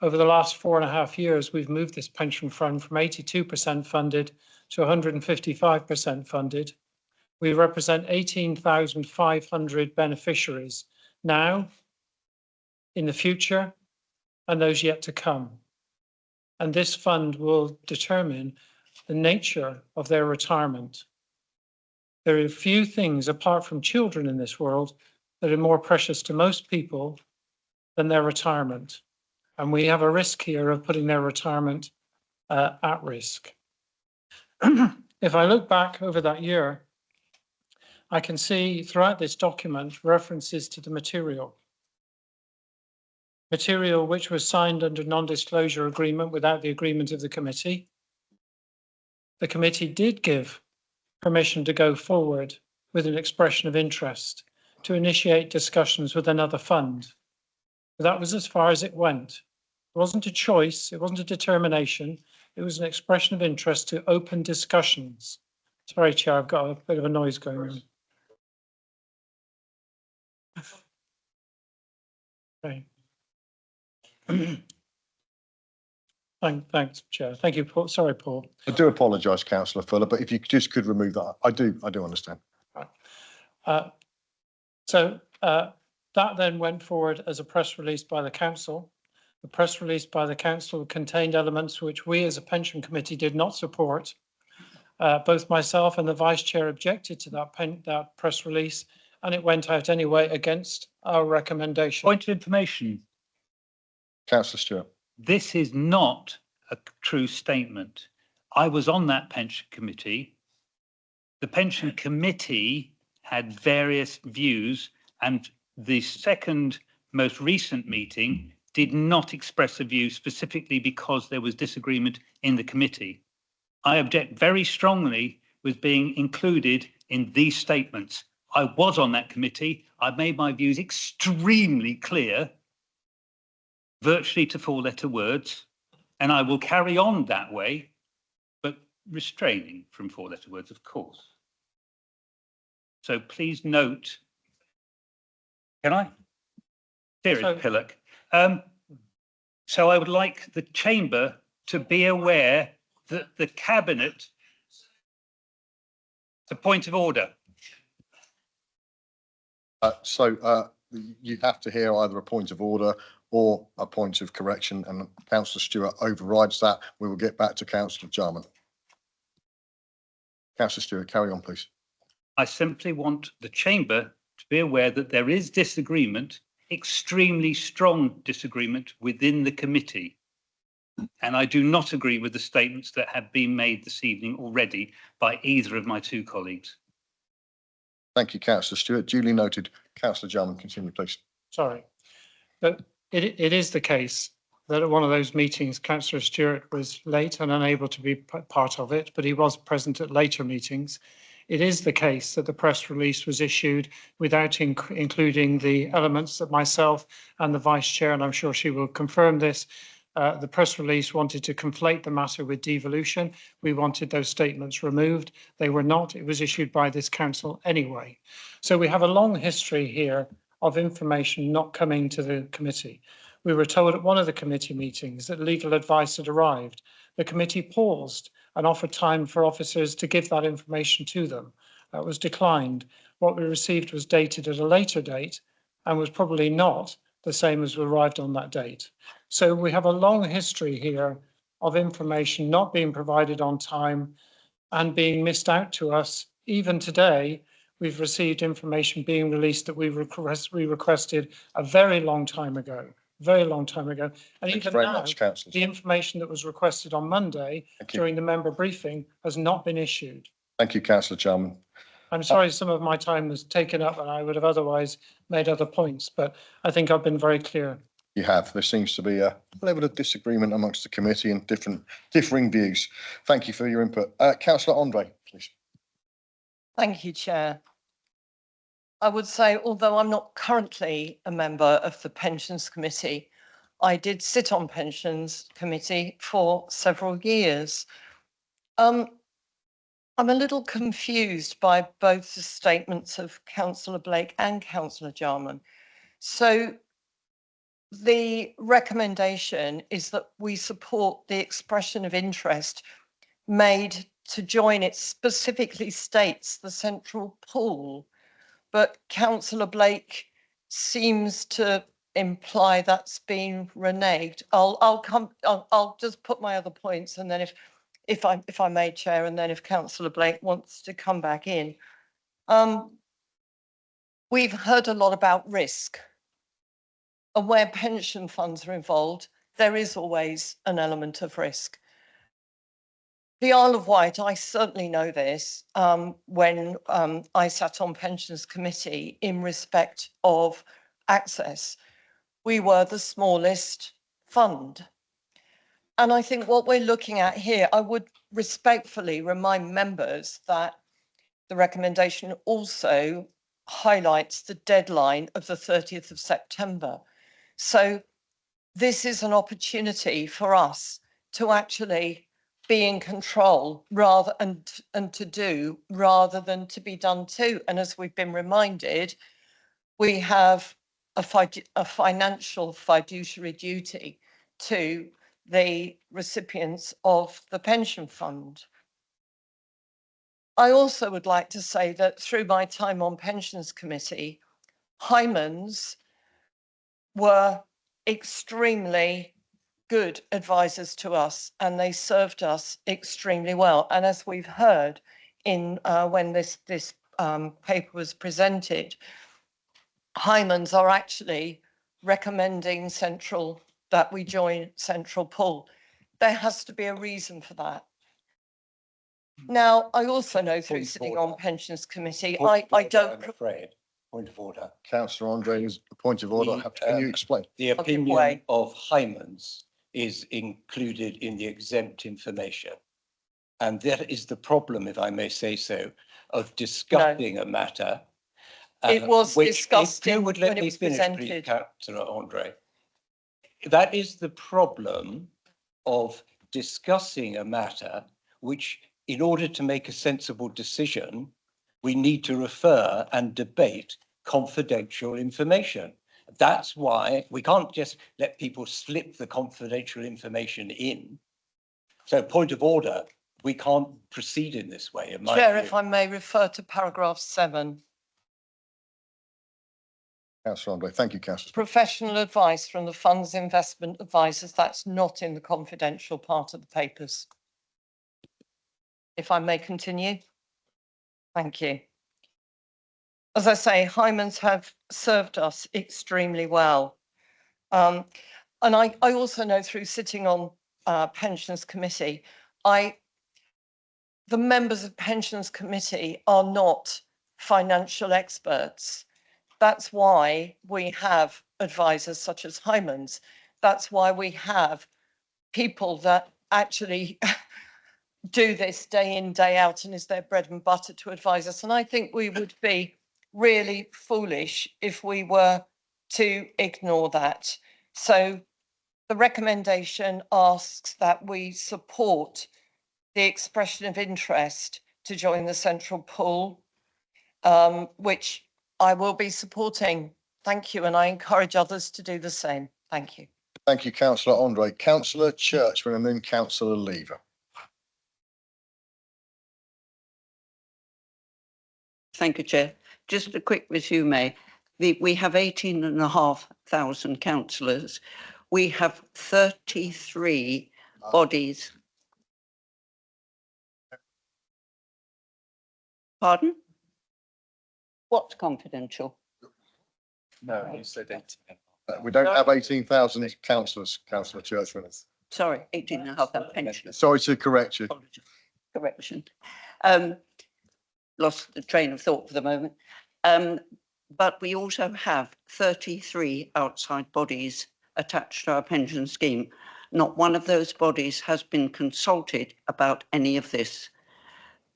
over the last 4.5 years, we've moved this pension fund from 82% funded to 155% funded. We represent 18,500 beneficiaries now, in the future, and those yet to come. And this fund will determine the nature of their retirement. There are few things apart from children in this world that are more precious to most people than their retirement. And we have a risk here of putting their retirement at risk. If I look back over that year, I can see throughout this document references to the material. Material which was signed under non-disclosure agreement without the agreement of the committee. The committee did give permission to go forward with an expression of interest to initiate discussions with another fund. But that was as far as it went. It wasn't a choice, it wasn't a determination, it was an expression of interest to open discussions. Sorry, Chair, I've got a bit of a noise going on. Okay. Thanks, Chair. Thank you, Paul. Sorry, Paul. I do apologise, Councillor Fuller, but if you just could remove that, I do understand. That then went forward as a press release by the council. The press release by the council contained elements which we as a pension committee did not support. Both myself and the vice chair objected to that press release, and it went out anyway against our recommendation. Point of information. Councillor Stewart. This is not a true statement. I was on that pension committee. The pension committee had various views, and the second most recent meeting did not express a view specifically because there was disagreement in the committee. I object very strongly with being included in these statements. I was on that committee. I made my views extremely clear, virtually to four-letter words, and I will carry on that way, but restraining from four-letter words, of course. So please note, can I? Dearest Pillock. So I would like the chamber to be aware that the cabinet, the point of order. You have to hear either a point of order or a point of correction, and Councillor Stewart overrides that. We will get back to Councillor Jarman. Councillor Stewart, carry on, please. I simply want the chamber to be aware that there is disagreement, extremely strong disagreement within the committee. And I do not agree with the statements that have been made this evening already by either of my two colleagues. Thank you, Councillor Stewart. Duly noted. Councillor Jarman, continue, please. Sorry, but it is the case that at one of those meetings, Councillor Stewart was late and unable to be part of it, but he was present at later meetings. It is the case that the press release was issued without including the elements that myself and the Vice Chair, and I'm sure she will confirm this, the press release wanted to conflate the matter with devolution. We wanted those statements removed. They were not. It was issued by this council anyway. So we have a long history here of information not coming to the committee. We were told at one of the committee meetings that legal advice had arrived. The committee paused and offered time for officers to give that information to them. That was declined. What we received was dated at a later date and was probably not the same as arrived on that date. So we have a long history here of information not being provided on time and being missed out to us. Even today, we've received information being released that we requested a very long time ago. And even now, the information that was requested on Monday during the member briefing has not been issued. Thank you, Councillor Jarman. I'm sorry some of my time was taken up and I would have otherwise made other points, but I think I've been very clear. You have. There seems to be a level of disagreement amongst the committee and differing views. Thank you for your input. Councillor Andre, please. Thank you, Chair. I would say, although I'm not currently a member of the Pensions Committee, I did sit on Pensions Committee for several years. I'm a little confused by both the statements of Councillor Blake and Councillor Jarman. So the recommendation is that we support the expression of interest made to join. It specifically states the central pool, but Councillor Blake seems to imply that's been reneged. I'll just put my other points, and then if I may, Chair, and then if Councillor Blake wants to come back in. We've heard a lot about risk, and where pension funds are involved, there is always an element of risk. The Isle of Wight, I certainly know this when I sat on Pensions Committee in respect of access. We were the smallest fund. And I think what we're looking at here, I would respectfully remind members that the recommendation also highlights the deadline of the 30th of September. So this is an opportunity for us to actually be in control rather and to do rather than to be done to. And as we've been reminded, we have a financial fiduciary duty to the recipients of the pension fund. I also would like to say that through my time on Pensions Committee, Hymans were extremely good advisors to us and they served us extremely well. And as we've heard in when this paper was presented, Hymans are actually recommending that we join Central Pool. There has to be a reason for that. Now, I also know through sitting on Pensions Committee, I don't. I'm afraid. Point of order. Councillor Andre's point of order. Can you explain? The opinion of Hymans is included in the exempt information. And that is the problem, if I may say so, of discussing a matter. It was discussed if you would let when it me was finish, presented. please, Councillor Andre. That is the problem of discussing a matter which, in order to make a sensible decision, we need to refer and debate confidential information. That's why we can't just let people slip the confidential information in. So point of order, we can't proceed in this way. Chair, if I may refer to paragraph 7. Councillor Andre, thank you, Councillor. Professional advice from the fund's investment advisors, that's not in the confidential part of the papers. If I may continue. Thank you. As I say, Hymans have served us extremely well. And I also know through sitting on Pensions Committee, the members of Pensions Committee are not financial experts. That's why we have advisors such as Hymans. That's why we have people that actually do this day in, day out, and is their bread and butter to advise us. And I think we would be really foolish if we were to ignore that. So the recommendation asks that we support the expression of interest to join the Central Pool, which I will be supporting. Thank you. And I encourage others to do the same. Thank you. Thank you, Councillor Andre. Councillor Churchman and then Councillor Lever. Thank you, Chair. Just a quick resume. We have 18,500 councillors. We have 33 bodies. Pardon? What's confidential? No, you said 18. We don't have 18,000 councillors, Councillor Churchman. Sorry, 18,500 pensioners. Sorry to correct you. Correction. Lost the train of thought for the moment. But we also have 33 outside bodies attached to our pension scheme. Not one of those bodies has been consulted about any of this.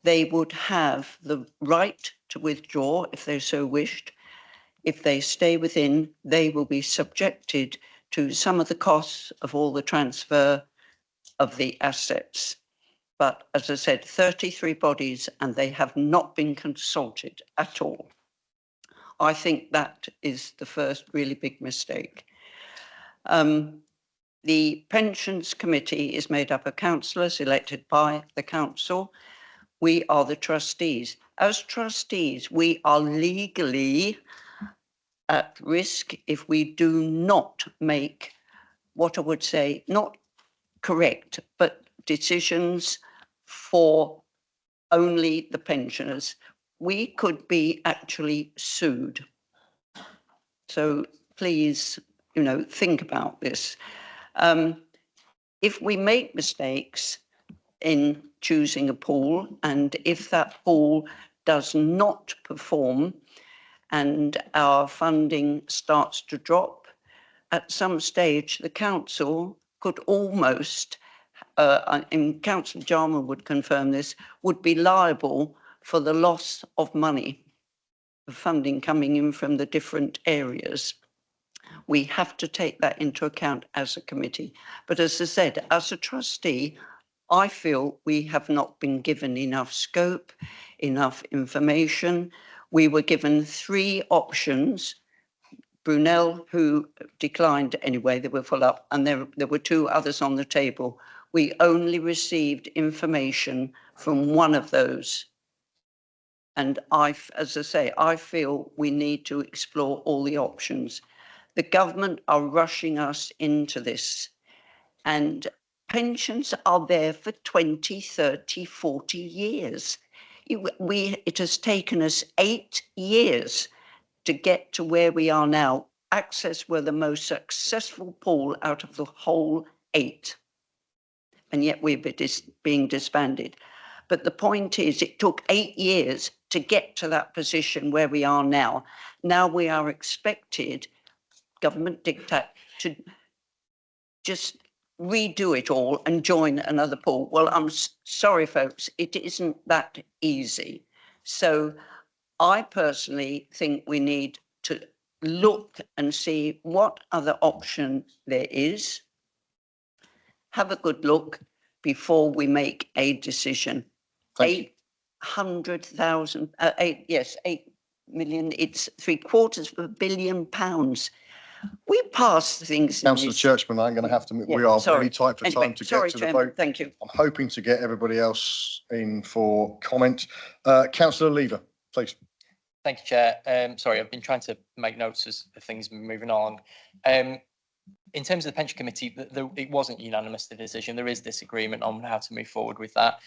They would have the right to withdraw if they so wished. If they stay within, they will be subjected to some of the costs of all the transfer of the assets. But as I said, 33 bodies, and they have not been consulted at all. I think that is the first really big mistake. The Pensions Committee is made up of councillors elected by the council. We are the trustees. As trustees, we are legally at risk if we do not make what I would say, not correct, but decisions for only the pensioners. We could be actually sued. So please, think about this. If we make mistakes, in choosing a pool, and if that pool does not perform and our funding starts to drop, at some stage the council could almost, and Councillor Jarman would confirm this, would be liable for the loss of money, of funding coming in from the different areas. We have to take that into account as a committee. But as I said, as a trustee, I feel we have not been given enough scope, enough information. We were given 3 options. Brunel, who declined anyway, they were full up, and there were 2 others on the table. We only received information from one of those. And as I say, I feel we need to explore all the options. The government are rushing us into this, and pensions are there for 20, 30, 40 years. It has taken us 8 years to get to where we are now. Access were the most successful pool out of the whole 8. And yet we're being disbanded. But the point is, it took 8 years to get to that position where we are now. Now we are expected, government diktat, to just redo it all and join another pool. Well, I'm sorry, folks, it isn't that easy. So I personally think we need to look and see what other option there is. Have a good look before we make a decision. 800,000, 8 million, it's £750 million. We pass things. Councillor Churchman, I'm going to have to, we are really tight for time to get to the vote. Thank you. I'm hoping to get everybody else in for comment. Councillor Lever, please. Thank you, Chair. Sorry, I've been trying to make notes as things are moving along. In terms of the pension committee, it wasn't unanimous, the decision. There is disagreement on how to move forward with that.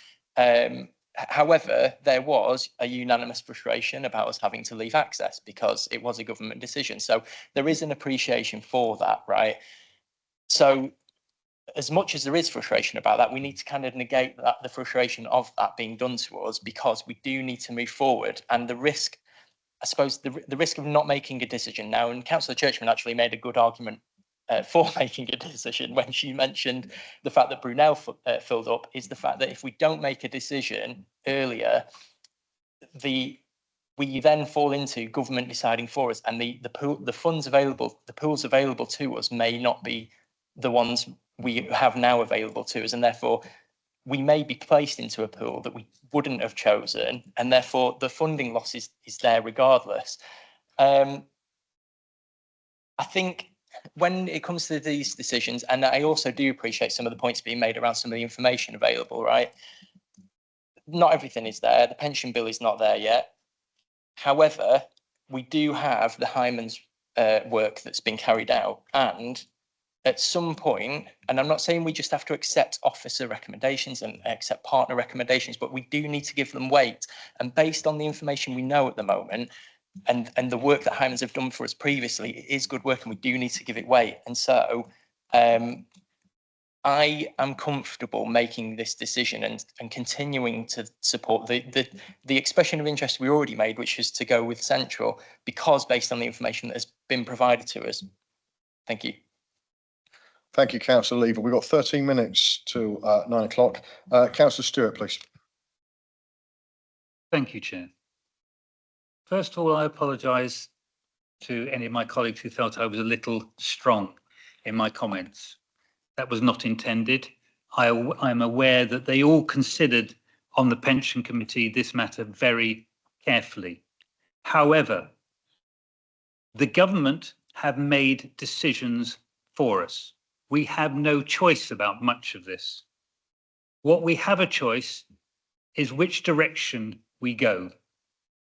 However, there was a unanimous frustration about us having to leave access because it was a government decision. So there is an appreciation for that, right? So as much as there is frustration about that, we need to kind of negate that, the frustration of that being done to us, because we do need to move forward. And the risk, I suppose, the risk of not making a decision now, and Councillor Churchman actually made a good argument for making a decision when she mentioned the fact that Brunel filled up, is the fact that if we don't make a decision earlier, we then fall into government deciding for us, and the funds available, the pools available to us may not be the ones we have now available to us, and therefore we may be placed into a pool that we wouldn't have chosen, and therefore the funding loss is there regardless. I think when it comes to these decisions, and I also do appreciate some of the points being made around some of the information available, right? Not everything is there. The pension bill is not there yet. However, we do have the Hyman's work that's been carried out, and at some point, and I'm not saying we just have to accept officer recommendations and accept partner recommendations, but we do need to give them weight. And based on the information we know at the moment, and the work that Hyman's have done for us previously, it is good work, and we do need to give it weight. And so I am comfortable making this decision and continuing to support the expression of interest we already made, which is to go with Central, because based on the information that has been provided to us. Thank you. Thank you, Councillor Lever. We've got 13 minutes till 9 o'clock. Councillor Stewart, please. Thank you, Chair. First of all, I apologise to any of my colleagues who felt I was a little strong in my comments. That was not intended. I'm aware that they all considered on the Pension Committee this matter very carefully. However, the government have made decisions for us. We have no choice about much of this. What we have a choice is which direction we go.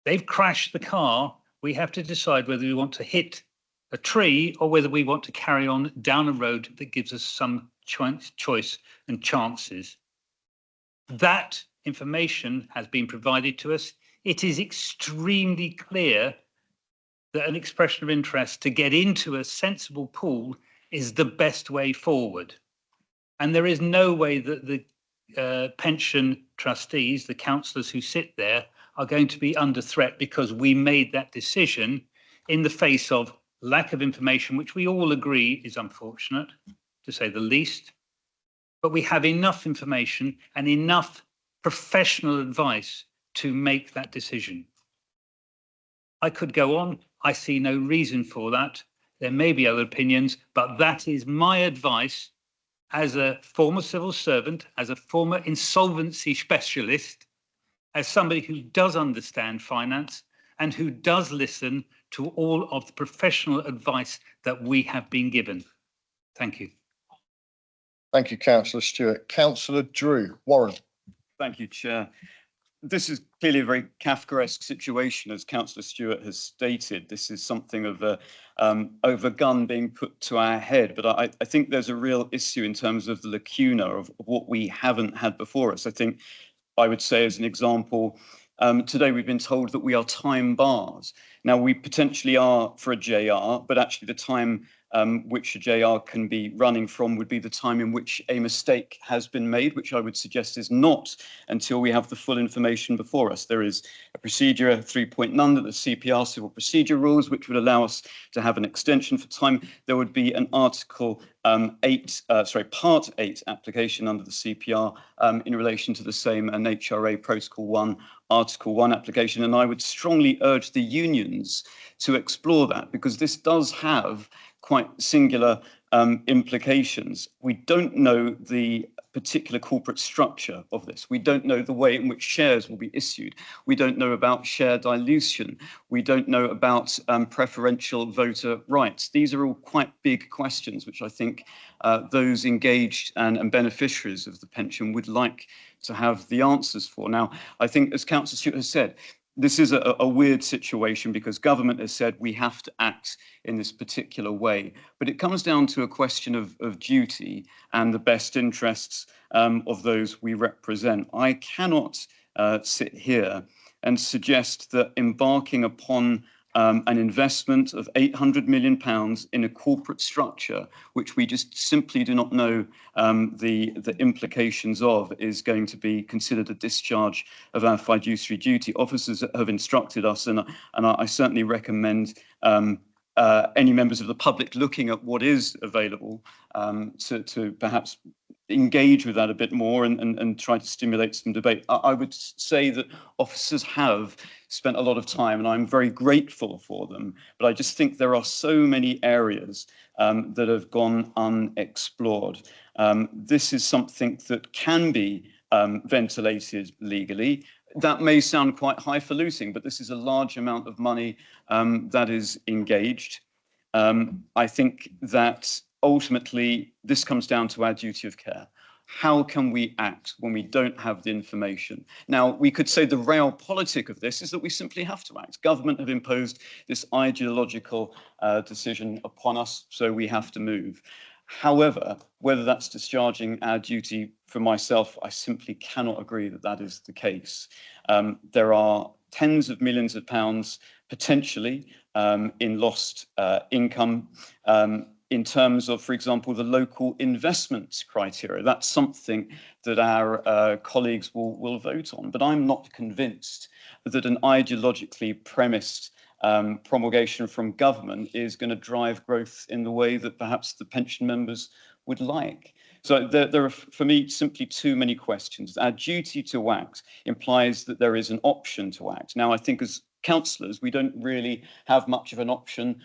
They've crashed the car. We have to decide whether we want to hit a tree or whether we want to carry on down a road that gives us some choice and chances. That information has been provided to us. It is extremely clear that an expression of interest to get into a sensible pool is the best way forward. And there is no way that the pension trustees, the councillors who sit there, are going to be under threat because we made that decision in the face of lack of information, which we all agree is unfortunate, to say the least. But we have enough information and enough professional advice to make that decision. I could go on. I see no reason for that. There may be other opinions, but that is my advice as a former civil servant, as a former insolvency specialist, as somebody who does understand finance and who does listen to all of the professional advice that we have been given. Thank you. Thank you, Councillor Stewart. Councillor Drew. Warren. Thank you, Chair. This is clearly a very Kafkaesque situation, as Councillor Stewart has stated. This is something of a gun being put to our head. But I think there's a real issue in terms of the lacuna of what we haven't had before us. I think I would say, as an example, today we've been told that we are time bars. Now, we potentially are for a JR, but actually the time which a JR can be running from would be the time in which a mistake has been made, which I would suggest is not until we have the full information before us. There is a procedure 3.9 that the CPR Civil Procedure Rules, which would allow us to have an extension for time. There would be an Part 8 application under the CPR in relation to the same, an HRA Protocol 1, Article 1 application. And I would strongly urge the unions to explore that, because this does have quite singular implications. We don't know the particular corporate structure of this. We don't know the way in which shares will be issued. We don't know about share dilution. We don't know about preferential voter rights. These are all quite big questions, which I think those engaged and beneficiaries of the pension would like to have the answers for. Now, I think, as Councillor Stewart has said, this is a weird situation because government has said we have to act in this particular way. But it comes down to a question of duty and the best interests of those we represent. I cannot sit here and suggest that embarking upon an investment of £800 million in a corporate structure, which we just simply do not know the implications of, is going to be considered a discharge of our fiduciary duty. Officers have instructed us, and I certainly recommend any members of the public looking at what is available to perhaps engage with that a bit more and try to stimulate some debate. I would say that officers have spent a lot of time, and I'm very grateful for them, but I just think there are so many areas that have gone unexplored. This is something that can be ventilated legally. That may sound quite highfalutin, but this is a large amount of money that is engaged. I think that ultimately this comes down to our duty of care. How can we act when we don't have the information? Now, we could say the realpolitik of this is that we simply have to act. Government have imposed this ideological decision upon us, so we have to move. However, whether that's discharging our duty, for myself, I simply cannot agree that that is the case. There are tens of millions of pounds potentially in lost income in terms of, for example, the local investment criteria. That's something that our colleagues will vote on. But I'm not convinced that an ideologically premised promulgation from government is going to drive growth in the way that perhaps the pension members would like. So there are, for me, simply too many questions. Our duty to act implies that there is an option to act. Now, I think as councillors, we don't really have much of an option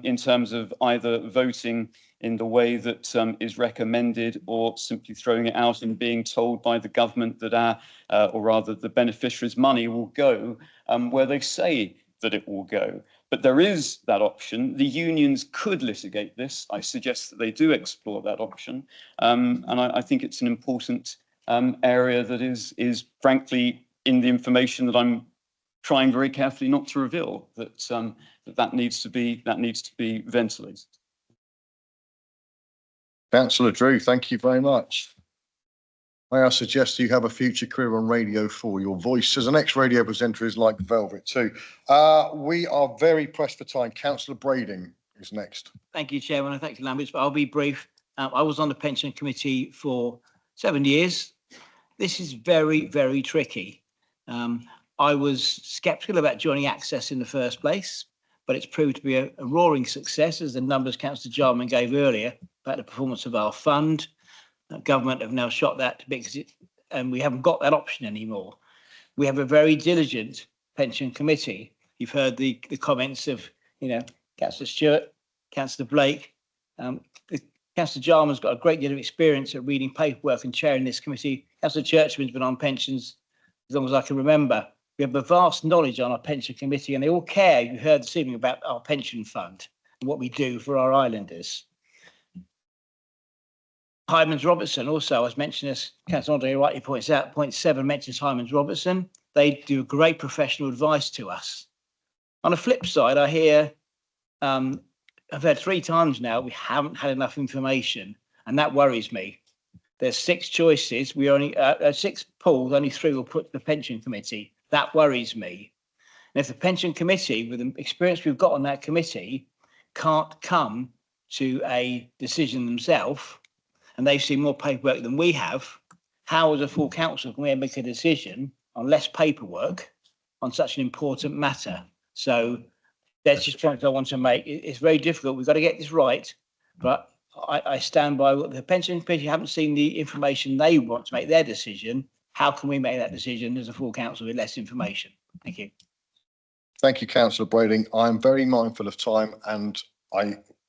in terms of either voting in the way that is recommended or simply throwing it out and being told by the government that or rather the beneficiaries' money will go where they say that it will go. But there is that option. The unions could litigate this. I suggest that they do explore that option. And I think it's an important area that is frankly in the information that I'm trying very carefully not to reveal, that needs to be ventilated. Councillor Drew, thank you very much. May I suggest you have a future career on Radio 4? Your voice as an ex-radio presenter is like velvet too. We are very pressed for time. Councillor Brading is next. Thank you, Chairman, and thank you, Lambert, but I'll be brief. I was on the pension committee for 7 years. this is very, very tricky. I was sceptical about joining Access in the first place, but it's proved to be a roaring success, as the numbers Councillor Jarman gave earlier about the performance of our fund. Government have now shot that because and we haven't got that option anymore. We have a very diligent pension committee. You've heard the comments of, Councillor Stewart, Councillor Blake. Councillor Jarman's got a great deal of experience at reading paperwork and chairing this committee. Councillor Churchman's been on pensions as long as I can remember. We have a vast knowledge on our pension committee, and they all care, you heard this evening, about our pension fund and what we do for our islanders. Hymans Robertson also, as mentioned, as Councillor Andre rightly points out, point 7 mentions Hymans Robertson. They do great professional advice to us. On the flip side, I hear, I've heard 3 times now, we haven't had enough information, and that worries me. There's 6 choices. We only 6 pools, only 3 will put to the pension committee. That worries me. And if the pension committee, with the experience we've got on that committee, can't come to a decision themselves, and they've seen more paperwork than we have, how as a full council can we make a decision on less paperwork on such an important matter? So that's just points I want to make. It's very difficult. We've got to get this right, but I stand by what the pension committee haven't seen the information they want to make their decision. How can we make that decision as a full council with less information? Thank you. Thank you, Councillor Brading. I'm very mindful of time, and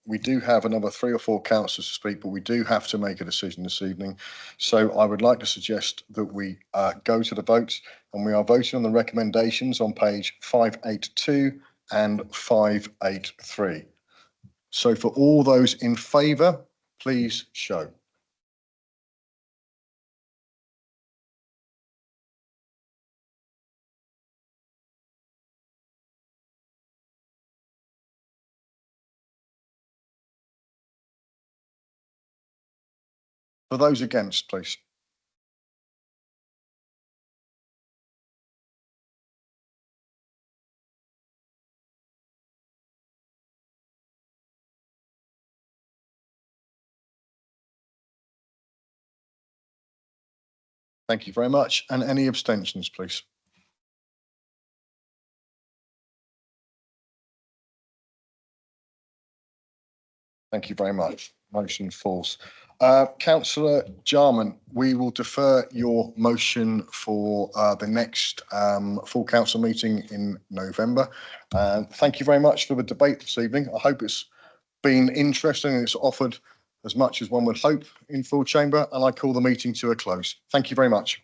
we do have another 3 or 4 councillors to speak, but we do have to make a decision this evening. So I would like to suggest that we go to the votes, and we are voting on the recommendations on page 582 and 583. So for all those in favour, please show. For those against, please. Thank you very much. And any abstentions, please? Thank you very much. Motion falls. Councillor Jarman, we will defer your motion for the next full council meeting in November. Thank you very much for the debate this evening. I hope it's been interesting and it's offered as much as one would hope in full chamber, and I call the meeting to a close. Thank you very much.